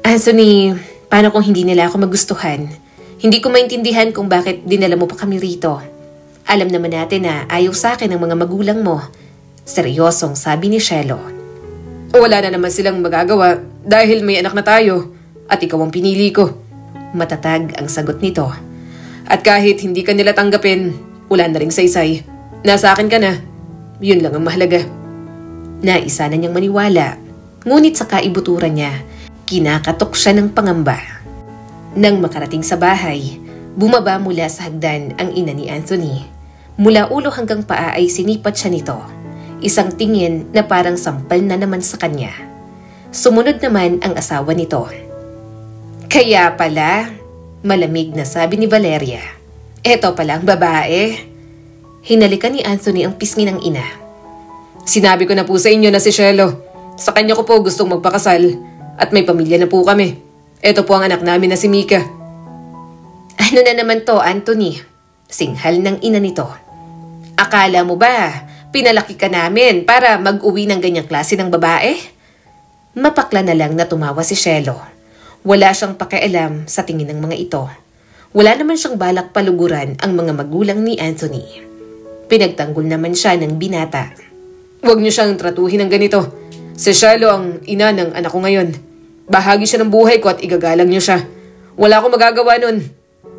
Anthony, paano kung hindi nila ako magustuhan? Hindi ko maintindihan kung bakit dinala mo pa kami rito. Alam naman natin na ayaw sa akin ng mga magulang mo. Seryosong sabi ni Cielo. Wala na naman silang magagawa dahil may anak na tayo at ikaw ang pinili ko. Matatag ang sagot nito. At kahit hindi ka nila tanggapin, wala na ring saysay. Nasa akin ka na. Yun lang ang mahalaga. Naisa na niyang maniwala. Ngunit sa kaibuturan niya, kinakatok siya ng pangamba. Nang makarating sa bahay, bumaba mula sa hagdan ang ina ni Anthony. Mula ulo hanggang paa ay sinipat siya nito. Isang tingin na parang sampal na naman sa kanya. Sumunod naman ang asawa nito. Kaya pala, malamig na sabi ni Valeria. Eto pala ang babae. Hinalikan ni Anthony ang pisngi ng ina. Sinabi ko na po sa inyo na si Cielo. Sa kanya ko po gustong magpakasal at may pamilya na po kami. Eto po ang anak namin na si Mika. Ano na naman to, Anthony? Singhal ng ina nito. Akala mo ba, pinalaki ka namin para mag-uwi ng ganyang klase ng babae? Mapakla na lang na tumawa si Cielo. Wala siyang pakialam sa tingin ng mga ito. Wala naman siyang balak paluguran ang mga magulang ni Anthony. Pinagtanggol naman siya ng binata. Huwag niyo siyang tratuhin ng ganito. Si Shiloh ang ina ng anak ko ngayon. Bahagi siya ng buhay ko at igagalang niyo siya. Wala akong magagawa nun.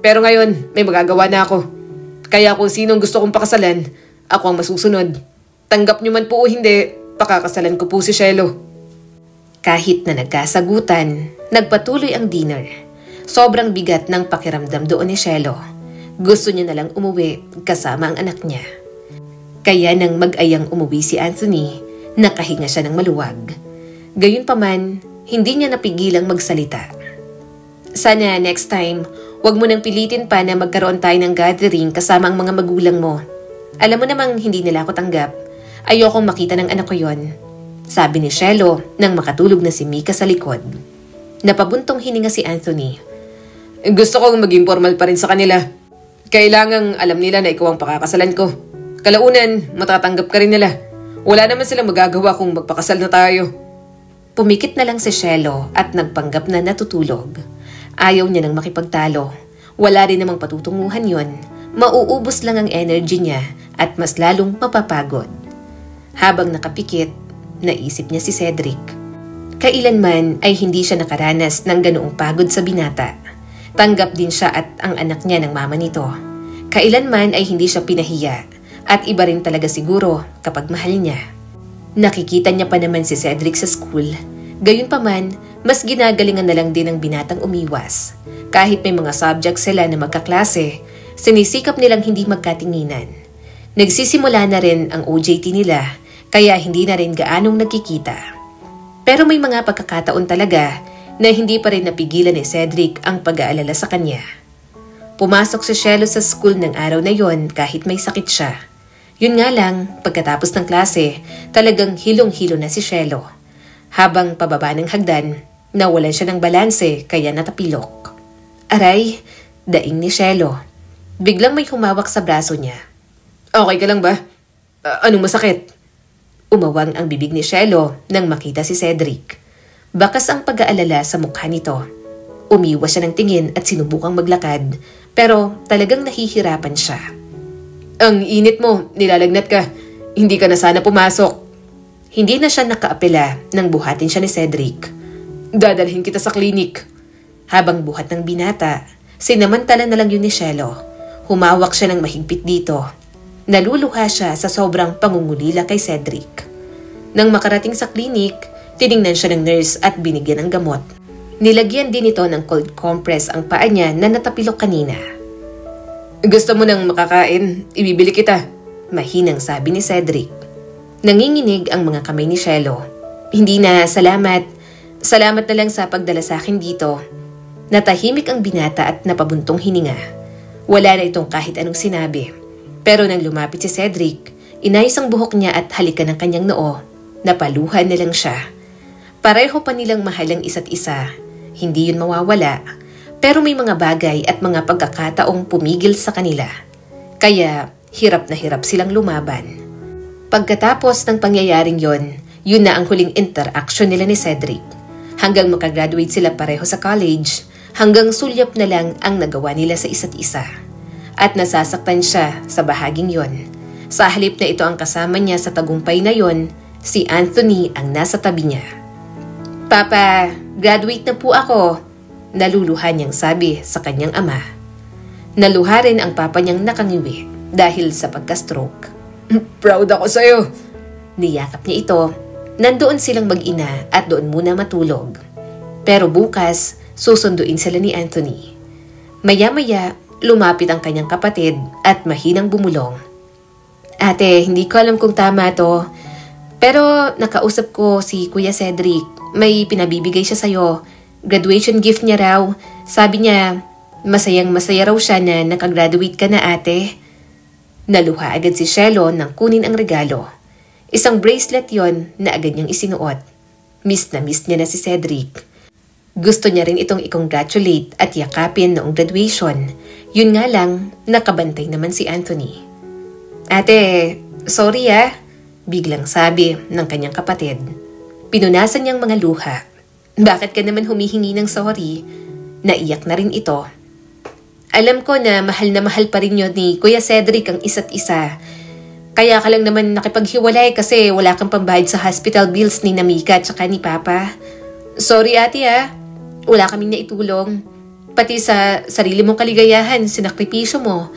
Pero ngayon, may magagawa na ako. Kaya kung sinong gusto kong pakasalan, ako ang masusunod. Tanggap niyo man po o hindi, pakakasalan ko po si Shiloh. Kahit na nagkasagutan, nagpatuloy ang dinner. Sobrang bigat ng pakiramdam doon ni Shiloh. Gusto niya nalang umuwi kasama ang anak niya. Kaya nang mag-ayang umuwi si Anthony, nakahinga siya ng maluwag. Gayunpaman, hindi niya napigilang magsalita. Sana next time, wag mo nang pilitin pa na magkaroon tayo ng gathering kasama ang mga magulang mo. Alam mo namang hindi nila ako tanggap. Ayokong makita ng anak ko yon, sabi ni Shiloh nang makatulog na si Mika sa likod. Napabuntong hininga si Anthony. Gusto kong maging formal pa rin sa kanila. Kailangang alam nila na ikaw ang pakakasalan ko. Kalaunan, matatanggap ka rin nila. Wala naman silang magagawa kung magpakasal na tayo. Pumikit na lang si Shiloh at nagpanggap na natutulog. Ayaw niya nang makipagtalo. Wala rin namang patutunguhan yon. Mauubos lang ang energy niya at mas lalong mapapagod. Habang nakapikit, naisip niya si Cedric. Kailanman ay hindi siya nakaranas ng ganoong pagod sa binata. Tanggap din siya at ang anak niya ng mama nito. Kailanman ay hindi siya pinahiya at iba rin talaga siguro kapag mahal niya. Nakikita niya pa naman si Cedric sa school. Gayunpaman, mas ginagalingan na lang din ng binatang umiwas. Kahit may mga subjects sila na magkaklase, sinisikap nilang hindi magkatinginan. Nagsisimula na rin ang OJT nila, kaya hindi na rin gaanong nagkikita. Pero may mga pagkakataon talaga na hindi pa rin napigilan ni Cedric ang pag-aalala sa kanya. Pumasok si Shiloh sa school ng araw na yon kahit may sakit siya. Yun nga lang, pagkatapos ng klase, talagang hilong-hilo na si Shiloh. Habang pababa ng hagdan, nawalan siya ng balanse kaya natapilok. Aray, daing ni Shiloh. Biglang may humawak sa braso niya. Okay ka lang ba? Anong masakit? Umawang ang bibig ni Shiloh nang makita si Cedric. Bakas ang pag-aalala sa mukha nito. Umiwas siya ng tingin at sinubukang maglakad, pero talagang nahihirapan siya. Ang init mo, nilalagnat ka. Hindi ka na sana pumasok. Hindi na siya nakaapela nang buhatin siya ni Cedric. Dadalhin kita sa klinik. Habang buhat ng binata, sinamantala na lang yun ni Shiloh. Humawak siya ng mahigpit dito. Naluluha siya sa sobrang pangungulila kay Cedric. Nang makarating sa klinik, tiningnan siya ng nurse at binigyan ng gamot. Nilagyan din ito ng cold compress ang paa niya na natapilok kanina. Gusto mo nang makakain? Ibibili kita. Mahinang sabi ni Cedric. Nanginginig ang mga kamay ni Shiloh. Hindi na, salamat. Salamat na lang sa pagdala sa akin dito. Natahimik ang binata at napabuntong hininga. Wala na itong kahit anong sinabi. Pero nang lumapit si Cedric, inayos ang buhok niya at halikan ng kanyang noo. Napaluhan na lang siya. Pareho pa nilang mahal ang isa't isa. Hindi yun mawawala. Pero may mga bagay at mga pagkakataong pumigil sa kanila. Kaya hirap na hirap silang lumaban. Pagkatapos ng pangyayaring yon, yun na ang huling interaction nila ni Cedric. Hanggang makagraduate sila pareho sa college, hanggang sulyap na lang ang nagawa nila sa isa't isa. At nasasaktan siya sa bahaging yon. Sa halip na ito ang kasama niya sa tagumpay na yon, si Anthony ang nasa tabi niya. Papa, graduate na po ako. Naluluhan niyang sabi sa kanyang ama. Naluha rin ang papa niyang nakangiwi dahil sa pagka-stroke. Proud ako sa'yo. Niyakap niya ito. Nandoon silang mag-ina at doon muna matulog. Pero bukas, susunduin sila ni Anthony. Maya-maya, lumapit ang kanyang kapatid at mahinang bumulong. Ate, hindi ko alam kung tama to. Pero nakausap ko si Kuya Cedric. May pinabibigay siya sa'yo. Graduation gift niya raw. Sabi niya, masayang-masaya raw siya na nakagraduate ka na ate. Naluha agad si Shiloh nang kunin ang regalo. Isang bracelet yon na agad niyang isinuot. Miss na miss niya na si Cedric. Gusto niya rin itong i-congratulate at yakapin noong graduation. Yun nga lang, nakabantay naman si Anthony. Ate, sorry biglang sabi ng kanyang kapatid. Pinunasan niyang mga luha. Bakit ka naman humihingi ng sorry? Naiyak na rin ito. Alam ko na mahal pa rin yun ni Kuya Cedric ang isa't isa. Kaya ka lang naman nakipaghiwalay kasi wala kang pambayad sa hospital bills ni Mika at saka ni Papa. Sorry ate wala kaming naitulong. Pati sa sarili mong kaligayahan, sinakripisyo mo.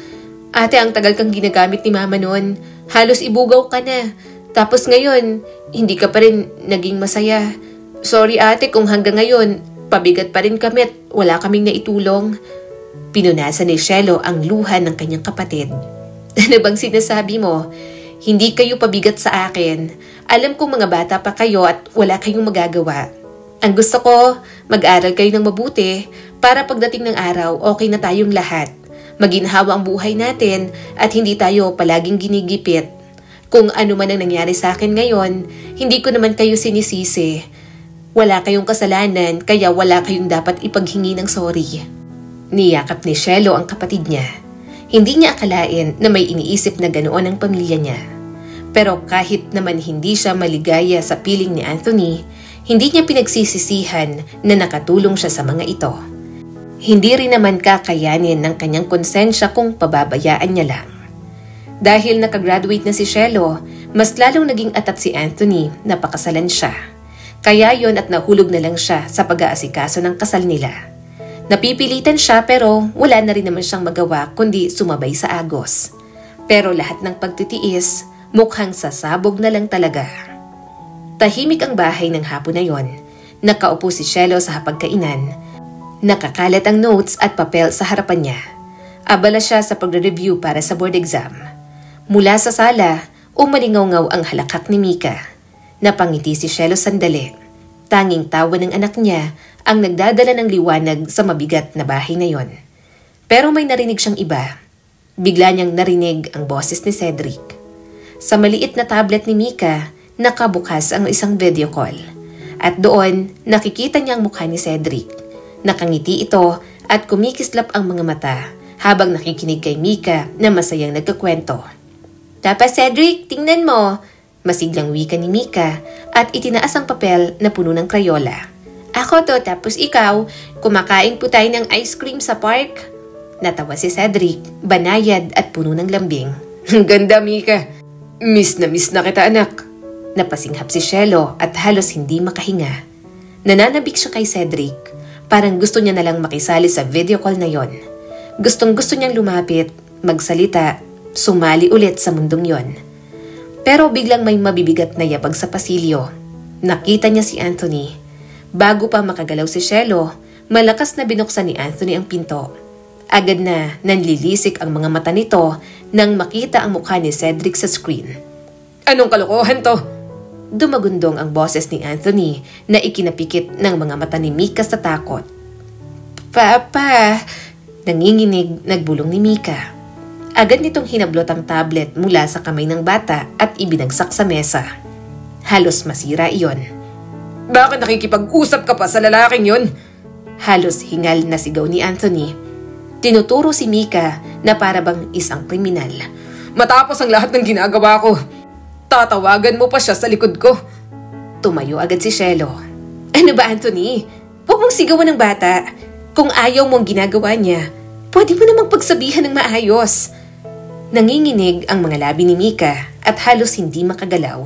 Ate, ang tagal kang ginagamit ni Mama noon. Halos ibugaw ka na. Tapos ngayon, hindi ka pa rin naging masaya. Sorry ate kung hanggang ngayon, pabigat pa rin kami at wala kaming naitulong. Pinunasan ni Cielo ang luha ng kanyang kapatid. Ano bang sinasabi mo? Hindi kayo pabigat sa akin. Alam kong mga bata pa kayo at wala kayong magagawa. Ang gusto ko, mag-aral kayo ng mabuti para pagdating ng araw, okay na tayong lahat. Maginhawa ang buhay natin at hindi tayo palaging ginigipit. Kung ano man ang nangyari sa akin ngayon, hindi ko naman kayo sinisisi. Wala kayong kasalanan kaya wala kayong dapat ipaghingi ng sorry. Niyakap ni Cielo ang kapatid niya. Hindi niya akalain na may iniisip na ganoon ang pamilya niya. Pero kahit naman hindi siya maligaya sa piling ni Anthony, hindi niya pinagsisisihan na nakatulong siya sa mga ito. Hindi rin naman kakayanin ng kanyang konsensya kung pababayaan niya lang. Dahil nakagraduate na si Cielo, mas lalong naging atat si Anthony na pakasalan siya. Kaya yon at nahulog na lang siya sa pag-aasikaso ng kasal nila. Napipilitan siya pero wala na rin naman siyang magawa kundi sumabay sa agos. Pero lahat ng pagtitiis, mukhang sasabog na lang talaga. Tahimik ang bahay ng hapon na yon. Nakaupo si Cielo sa hapagkainan. Nakakalat ang notes at papel sa harapan niya. Abala siya sa pagre-review para sa board exam. Mula sa sala, umalingaw-ngaw ang halakak ni Mika. Napangiti si Cielo sandali. Tanging tawa ng anak niya ang nagdadala ng liwanag sa mabigat na bahay na yon. Pero may narinig siyang iba. Bigla niyang narinig ang boses ni Cedric. Sa maliit na tablet ni Mika, nakabukas ang isang video call. At doon, nakikita niya ang mukha ni Cedric. Nakangiti ito at kumikislap ang mga mata habang nakikinig kay Mika na masayang nagkakwento. Papa Cedric, tingnan mo! Masiglang wika ni Mika at itinaas ang papel na puno ng Crayola. Ako to, tapos ikaw, kumakain po tayo ng ice cream sa park. Natawa si Cedric, banayad at puno ng lambing. Ganda, Mika. Miss na kita, anak. Napasinghap si Cielo at halos hindi makahinga. Nananabik siya kay Cedric. Parang gusto niya nalang makisali sa video call na yon. Gustong-gusto niyang lumapit, magsalita, sumali ulit sa mundong yon. Pero biglang may mabibigat na yabag sa pasilyo. Nakita niya si Anthony. Bago pa makagalaw si Cielo, malakas na binuksan ni Anthony ang pinto. Agad na nanlilisik ang mga mata nito nang makita ang mukha ni Cedric sa screen. Anong kalokohan to? Dumagundong ang boses ni Anthony na ikinapikit ng mga mata ni Mika sa takot. Papa! Nanginginig, nagbulong ni Mika. Agad nitong hinablot ang tablet mula sa kamay ng bata at ibinagsak sa mesa. Halos masira iyon. Bakit nakikipag-usap ka pa sa lalaking yon? Halos hingal na sigaw ni Anthony. Tinuturo si Mika na para bang isang kriminal. Matapos ang lahat ng ginagawa ko, tatawagan mo pa siya sa likod ko. Tumayo agad si Cielo. Ano ba, Anthony? Huwag mong sigawan ng bata. Kung ayaw mong ginagawa niya, pwede mo namang pagsabihan ng maayos. Nanginginig ang mga labi ni Mika at halos hindi makagalaw.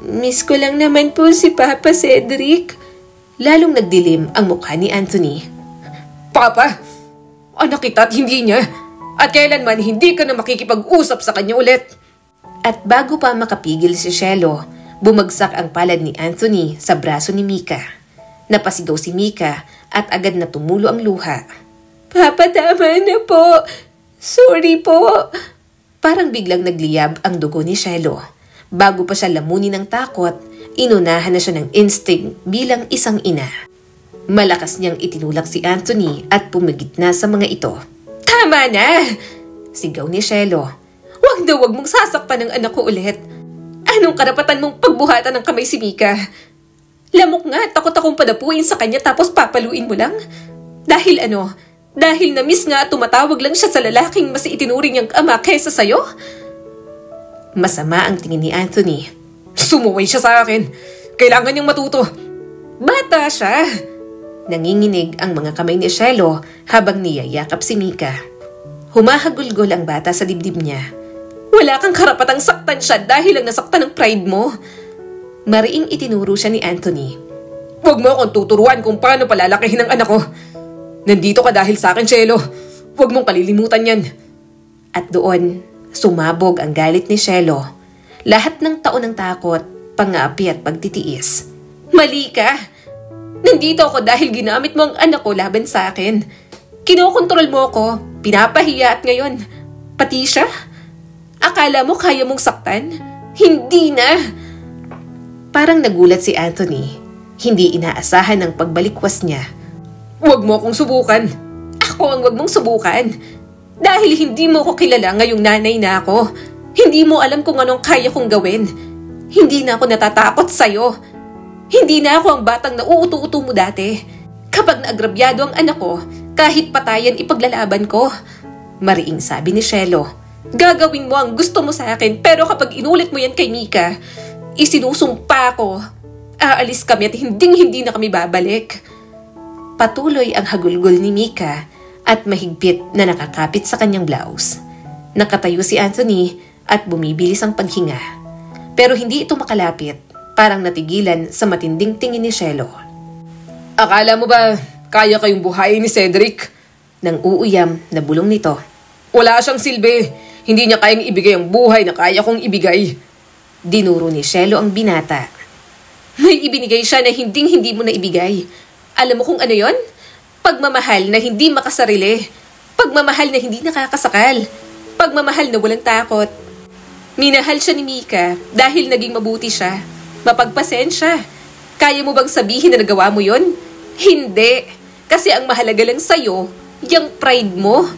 Miss ko lang naman po si Papa Cedric. Lalong nagdilim ang mukha ni Anthony. Papa, anak kita at hindi niya. At kailanman hindi ka na makikipag-usap sa kanya ulit. At bago pa makapigil si Cielo, bumagsak ang palad ni Anthony sa braso ni Mika. Napasigaw si Mika at agad na tumulo ang luha. Papa, tama na po. Sorry po. Parang biglang nagliyab ang dugo ni Cielo. Bago pa siya lamunin ng takot, inunahan na siya ng instinct bilang isang ina. Malakas niyang itinulak si Anthony at pumigit na sa mga ito. Tama na! Sigaw ni Cielo. Wag mong sasakpan ng anak ko ulit. Anong karapatan mong pagbuhatan ng kamay si Mika? Lamok nga, takot akong padapuin sa kanya tapos papaluin mo lang. Dahil ano? Dahil na-miss nga at tumatawag lang siya sa lalaking mas itinuring niyang ama kaysa sa'yo? Masama ang tingin ni Anthony. Sumuway siya sa akin. Kailangan niyang matuto. Bata siya. Nanginginig ang mga kamay ni Cielo habang niyayakap si Mika. Humahagulgol ang bata sa dibdib niya. Wala kang karapatang saktan siya dahil lang nasaktan ng pride mo. Mariing itinuro siya ni Anthony. Huwag mo akong tuturuan kung paano palalakihin ang anak ko. Nandito ka dahil sa akin, Cielo. Huwag mong kalilimutan yan. At doon, sumabog ang galit ni Cielo. Lahat ng taon ng takot, pang-aapi at pagtitiis. Mali ka! Nandito ako dahil ginamit mo ang anak ko laban sa akin. Kinokontrol mo ako, pinapahiya at ngayon, pati siya? Akala mo kaya mong saktan? Hindi na! Parang nagulat si Anthony. Hindi inaasahan ang pagbalikwas niya. Huwag mo akong subukan. Ako ang wag mong subukan. Dahil hindi mo ko kilala ngayong nanay na ako. Hindi mo alam kung anong kaya kong gawin. Hindi na ako natatakot sa'yo. Hindi na ako ang batang nauuto-uto mo dati. Kapag naagrabyado ang anak ko, kahit patayan ipaglalaban ko. Mariing sabi ni Cielo. Gagawin mo ang gusto mo sa akin pero kapag inulit mo yan kay Mika, isinusumpa ko. Aalis kami at hindi na kami babalik. Patuloy ang hagulgol ni Mika at mahigpit na nakakapit sa kanyang blouse. Nakatayo si Anthony at bumibilis ang paghinga. Pero hindi ito makalapit, parang natigilan sa matinding tingin ni Cielo. Akala mo ba kaya kayong buhayin ni Cedric? Nang uuyam na bulong nito. Wala siyang silbi. Hindi niya kayang ibigay ang buhay na kaya kong ibigay. Dinuro ni Cielo ang binata. May ibinigay siya na hindi mo na ibigay. Alam mo kung ano yon? Pagmamahal na hindi makasarili. Pagmamahal na hindi nakakasakal. Pagmamahal na walang takot. Minahal siya ni Mika dahil naging mabuti siya. Mapagpasensya. Kaya mo bang sabihin na nagawa mo yon? Hindi. Kasi ang mahalaga lang sa'yo, yung pride mo.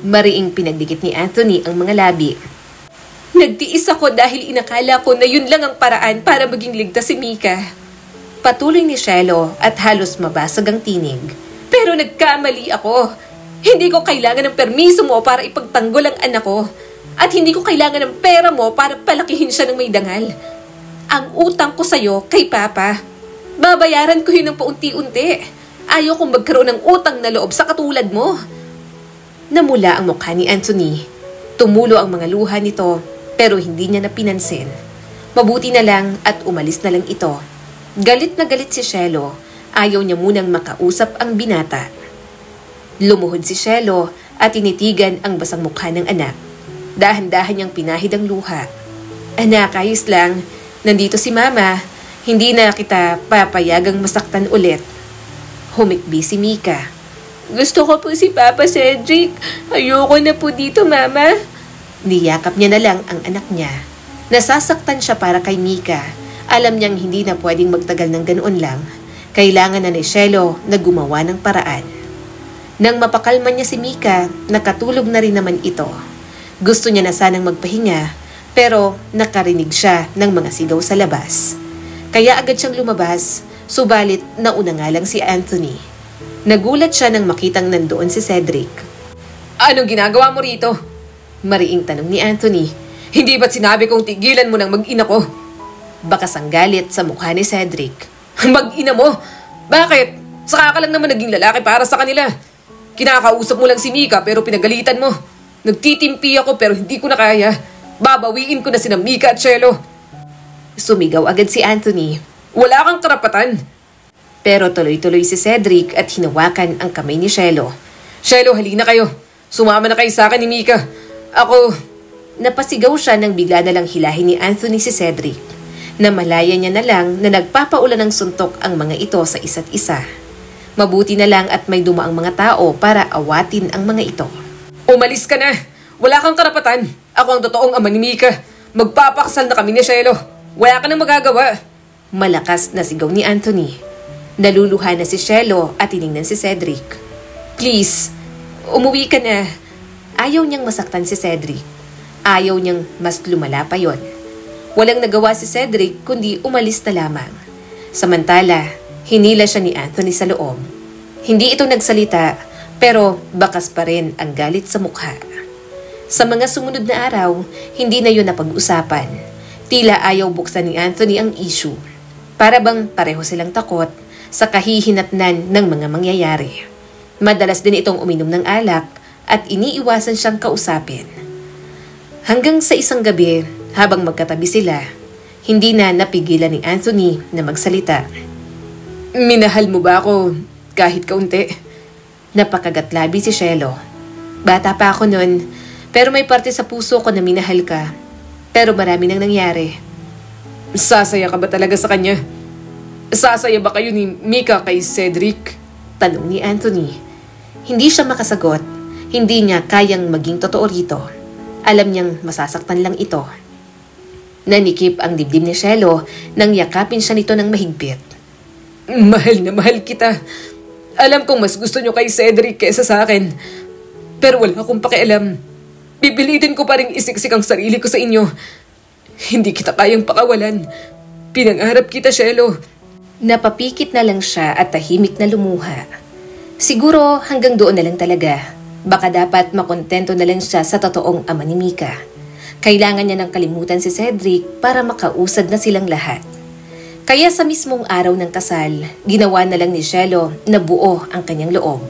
Mariing pinagdikit ni Anthony ang mga labi. Nagtiis ako dahil inakala ko na yun lang ang paraan para maging ligtas si Mika. Patuloy ni Cielo at halos mabasag ang tinig. Pero nagkamali ako. Hindi ko kailangan ng permiso mo para ipagtanggol ang anak ko. At hindi ko kailangan ng pera mo para palakihin siya ng may dangal. Ang utang ko sa'yo kay Papa. Babayaran ko yun ng paunti-unti. Ayaw kong magkaroon ng utang na loob sa katulad mo. Namula ang mukha ni Anthony. Tumulo ang mga luha nito. Pero hindi niya napinansin. Mabuti na lang at umalis na lang ito. Galit na galit si Cielo. Ayaw niya munang makausap ang binata. Lumuhod si Cielo at tinitigan ang basang mukha ng anak. Dahan-dahan niyang pinahid ang luha. Anak, ayos lang. Nandito si Mama. Hindi na kita papayagang masaktan ulit. Humikbi si Mika. Gusto ko po si Papa Cedric. Ayoko na po dito, Mama. Niyakap niya na lang ang anak niya. Nasasaktan siya para kay Mika. Alam niyang hindi na pwedeng magtagal ng ganoon lang. Kailangan na ni Cielo na gumawa ng paraan. Nang mapakalman niya si Mika, nakatulog na rin naman ito. Gusto niya na sanang magpahinga, pero nakarinig siya ng mga sigaw sa labas. Kaya agad siyang lumabas, subalit nauna nga lang si Anthony. Nagulat siya nang makitang nandoon si Cedric. Anong ginagawa mo rito? Mariing tanong ni Anthony. Hindi ba't sinabi kong tigilan mo ng mag-ina ko? Bakas ang galit sa mukha ni Cedric. Mag-ina mo? Bakit? Saka ka lang naman naging lalaki para sa kanila. Kinakausap mo lang si Mika pero pinagalitan mo. Nagtitimpi ako pero hindi ko na kaya. Babawiin ko na sina Mika at Cielo. Sumigaw agad si Anthony. Wala kang karapatan. Pero tuloy-tuloy si Cedric at hinawakan ang kamay ni Cielo. Cielo, halina kayo. Sumama na kayo sa akin ni Mika. Ako... Napasigaw siya nang bigla na lang hilahin ni Anthony si Cedric. Namalaya niya na lang na nagpapaulan ng suntok ang mga ito sa isa't isa. Mabuti na lang at may dumaang mga tao para awatin ang mga ito. Umalis ka na! Wala kang karapatan! Ako ang totoong ama ni Mika. Magpapakasal na kami ni Cielo. Wala ka nang magagawa. Malakas na sigaw ni Anthony. Naluluha na si Cielo at tiningnan si Cedric. Please, umuwi ka na. Ayaw niyang masaktan si Cedric. Ayaw niyang mas lumala pa yon. Walang nagawa si Cedric kundi umalis na lamang. Samantala, hinila siya ni Anthony sa loob. Hindi ito nagsalita, pero bakas pa rin ang galit sa mukha. Sa mga sumunod na araw, hindi na yun napag-usapan. Tila ayaw buksan ni Anthony ang issue. Para bang pareho silang takot sa kahihinatnan ng mga mangyayari. Madalas din itong uminom ng alak at iniiwasan siyang kausapin. Hanggang sa isang gabi, habang magkatabi sila, hindi na napigilan ni Anthony na magsalita. Minahal mo ba ako kahit kaunti? Napakagatlabi si Shelo. Bata pa ako nun, pero may parte sa puso ko na minahal ka. Pero marami nang nangyari. Sasaya ka ba talaga sa kanya? Sasaya ba kayo ni Mika kay Cedric? Tanong ni Anthony. Hindi siya makasagot. Hindi niya kayang maging totoo rito. Alam niyang masasaktan lang ito. Nanikip ang dibdib ni Shelo nang yakapin siya nito ng mahigpit. Mahal na mahal kita. Alam kong mas gusto niyo kay Cedric kesa sa akin. Pero wala akong pakialam. Pipilitin ko pa rin isiksik ang sarili ko sa inyo. Hindi kita kayang pakawalan. Pinangarap kita, Shelo. Napapikit na lang siya at tahimik na lumuha. Siguro hanggang doon na lang talaga. Baka dapat makontento na lang siya sa totoong ama ni Mika. Kailangan niya ng kalimutan si Cedric para makausad na silang lahat. Kaya sa mismong araw ng kasal, ginawa na lang ni Shelo na buo ang kanyang loob.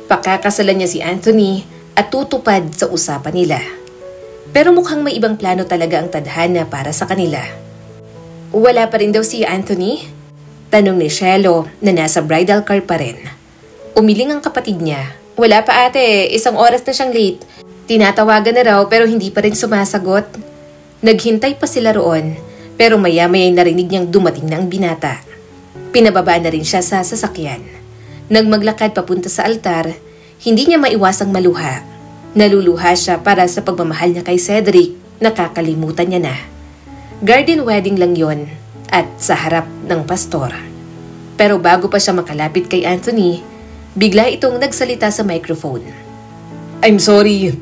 Pakakasalan niya si Anthony at tutupad sa usapan nila. Pero mukhang may ibang plano talaga ang tadhana para sa kanila. Wala pa rin daw si Anthony? Tanong ni Shelo na nasa bridal car pa rin. Umiling ang kapatid niya. Wala pa ate, 1 oras na siyang late. Tinatawagan na raw pero hindi pa rin sumasagot. Naghintay pa sila roon pero maya-maya'y narinig niyang dumating na ang binata. Pinababa na rin siya sa sasakyan. Nang maglakad papunta sa altar, hindi niya maiwasang maluha. Naluluha siya para sa pagmamahal niya kay Cedric, nakakalimutan niya na. Garden wedding lang yon at sa harap ng pastor. Pero bago pa siya makalapit kay Anthony, bigla itong nagsalita sa microphone. I'm sorry.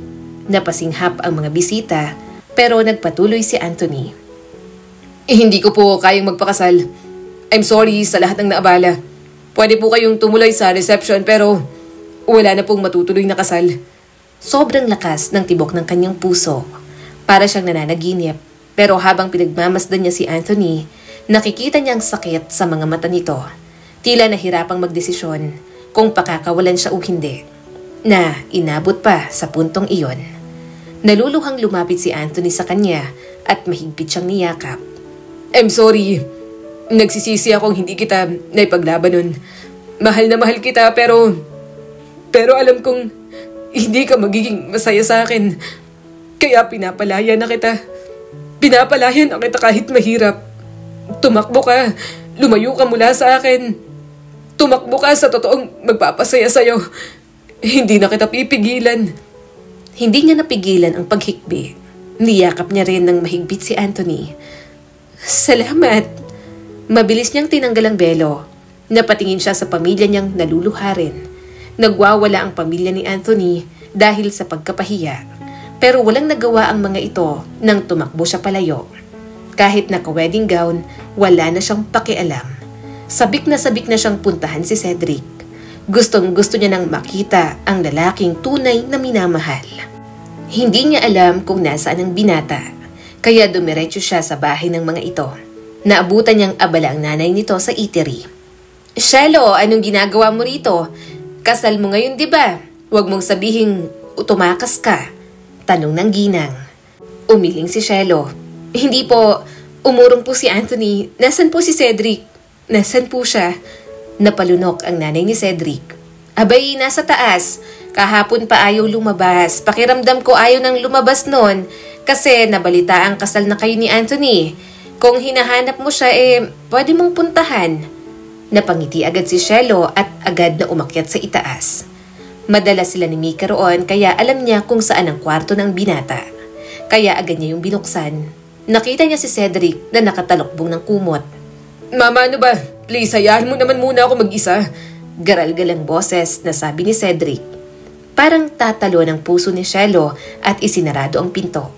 Napasinghap ang mga bisita pero nagpatuloy si Anthony. Hindi ko po kayang magpakasal. I'm sorry sa lahat ng naabala. Pwede po kayong tumuloy sa reception pero wala na pong matutuloy na kasal. Sobrang lakas ng tibok ng kanyang puso. Para siyang nananaginip. Pero habang pinagmamasdan niya si Anthony, nakikita niya ang sakit sa mga mata nito. Tila nahirapang magdesisyon kung pakakawalan siya o hindi. Na inabot pa sa puntong iyon. Naluluhang lumapit si Anthony sa kanya at mahigpit siyang niyakap. I'm sorry. Nagsisisi akong hindi kita naipaglaban nun. Mahal na mahal kita pero alam kong hindi ka magiging masaya sa akin. Kaya pinapalaya na kita. Pinapalaya na kita kahit mahirap. Tumakbo ka. Lumayo ka mula sa akin. Tumakbo ka sa totoong magpapasaya sa'yo. Hindi na kita pipigilan. Hindi niya napigilan ang paghikbi. Niyakap niya rin ng mahigpit si Anthony. Salamat. Mabilis niyang tinanggal ang belo. Napatingin siya sa pamilya niyang naluluha rin. Nagwawala ang pamilya ni Anthony dahil sa pagkapahiya. Pero walang nagawa ang mga ito nang tumakbo siya palayo. Kahit naka-wedding gown, wala na siyang pakialam. Sabik na siyang puntahan si Cedric. Gustong-gusto niya nang makita ang lalaking tunay na minamahal. Hindi niya alam kung nasaan ang binata, kaya dumiretso siya sa bahay ng mga ito. Naabutan niyang abala ang nanay nito sa eatery. Shelo, anong ginagawa mo rito? Kasal mo ngayon, di ba? Huwag mong sabihing tumakas ka. Tanong ng ginang. Umiling si Shelo. Hindi po, umurong po si Anthony. Nasaan po si Cedric? Nasaan po siya? Napalunok ang nanay ni Cedric. Abay, nasa taas. Kahapon pa ayaw lumabas. Pakiramdam ko ayaw nang lumabas noon kasi nabalita ang kasal na kayo ni Anthony. Kung hinahanap mo siya, pwede mong puntahan. Napangiti agad si Shelo at agad na umakyat sa itaas. Madalas sila ni Mika roon kaya alam niya kung saan ang kwarto ng binata. Kaya agad niya yung binuksan. Nakita niya si Cedric na nakatalokbong ng kumot. Mama, ano ba? Please, hayaan mo naman muna ako mag-isa. Garal-galang boses na sabi ni Cedric. Parang tatalo ng puso ni Shelo at isinarado ang pinto.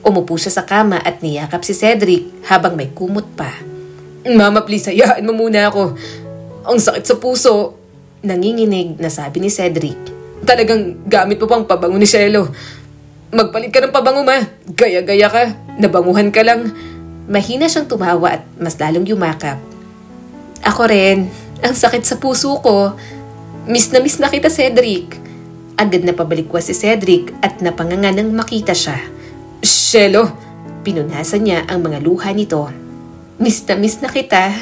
Umupo siya sa kama at niyakap si Cedric habang may kumot pa. Mama, please, hayaan mo muna ako. Ang sakit sa puso. Nanginginig na sabi ni Cedric. Talagang gamit mo pang pabango ni Shelo. Magpalit ka ng pabango, ma. Gaya-gaya ka. Nabanguhan ka lang. Mahina siyang tumawa at mas lalong yumakap. Ako rin. Ang sakit sa puso ko. Miss na kita, Cedric. Agad na pabalikwas si Cedric at napanganga nang makita siya. Shelo, Pinunasan niya ang mga luha nito. Miss na kita.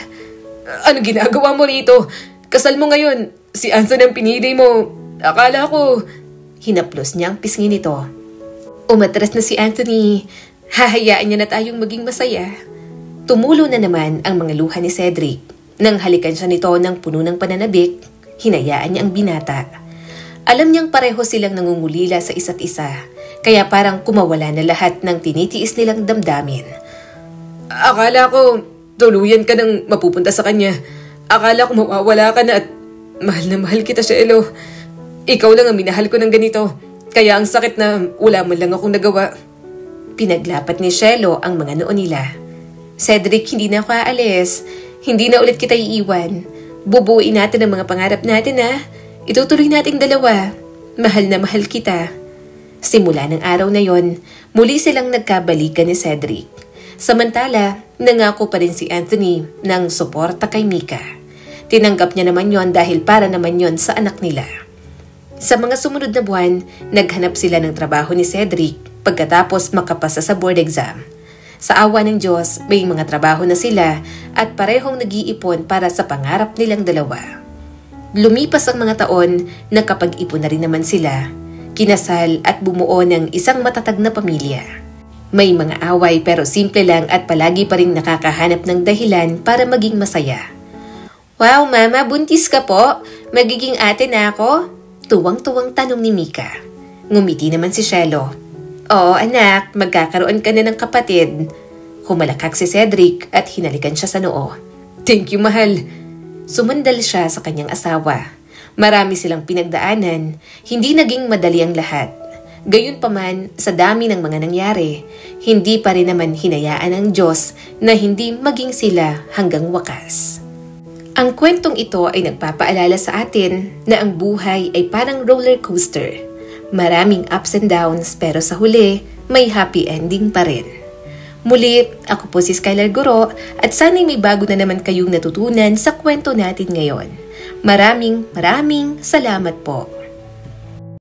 ano ginagawa mo rito? Kasal mo ngayon. Si Anthony ang pinili mo. Akala ko... Hinaplos niya ang pisngi nito. Umatras na si Anthony. Hahayaan niya na tayong maging masaya. Tumulo na naman ang mga luha ni Cedric. Nang halikan siya nito ng puno ng pananabik, hinayaan niya ang binata. Alam niyang pareho silang nangungulila sa isa't isa, kaya parang kumawala na lahat ng tinitiis nilang damdamin. Akala ko tuluyan ka nang mapupunta sa kanya. Akala ko mawawala ka na at mahal na mahal kita, Shelo. Ikaw lang ang minahal ko ng ganito. Kaya ang sakit na wala man lang akong nagawa. Pinaglapat ni Shelo ang mga noo nila. Cedric, hindi na ako aalis. Hindi na ulit kita iiwan. Bubuuin natin ang mga pangarap natin, ha? Itutuloy nating dalawa. Mahal na mahal kita. Simula ng araw na yon, muli silang nagkabalikan ni Cedric. Samantala, nangako pa rin si Anthony ng suporta kay Mika. Tinanggap niya naman yon dahil para naman yon sa anak nila. Sa mga sumunod na buwan, naghanap sila ng trabaho ni Cedric pagkatapos makapasa sa board exam. Sa awa ng Diyos, may mga trabaho na sila at parehong nag-iipon para sa pangarap nilang dalawa. Lumipas ang mga taon, nakapag-ipon na rin naman sila, kinasal at bumuo ng isang matatag na pamilya. May mga away pero simple lang at palagi pa rin nakakahanap ng dahilan para maging masaya. Wow, Mama, buntis ka po? Magiging ate na ako? Tuwang-tuwang tanong ni Mika. Ngumiti naman si Shelo. Oo anak, magkakaroon ka na ng kapatid. Humalakak si Cedric at hinalikan siya sa noo. Thank you, mahal. Sumandal siya sa kanyang asawa. Marami silang pinagdaanan, hindi naging madali ang lahat. Gayunpaman, sa dami ng mga nangyari, hindi pa rin naman hinayaan ng Diyos na hindi maging sila hanggang wakas. Ang kwentong ito ay nagpapaalala sa atin na ang buhay ay parang roller coaster. Maraming ups and downs pero sa huli, may happy ending pa rin. Muli, ako po si Skylar Guro at sana'y may bago na naman kayong natutunan sa kwento natin ngayon. Maraming salamat po.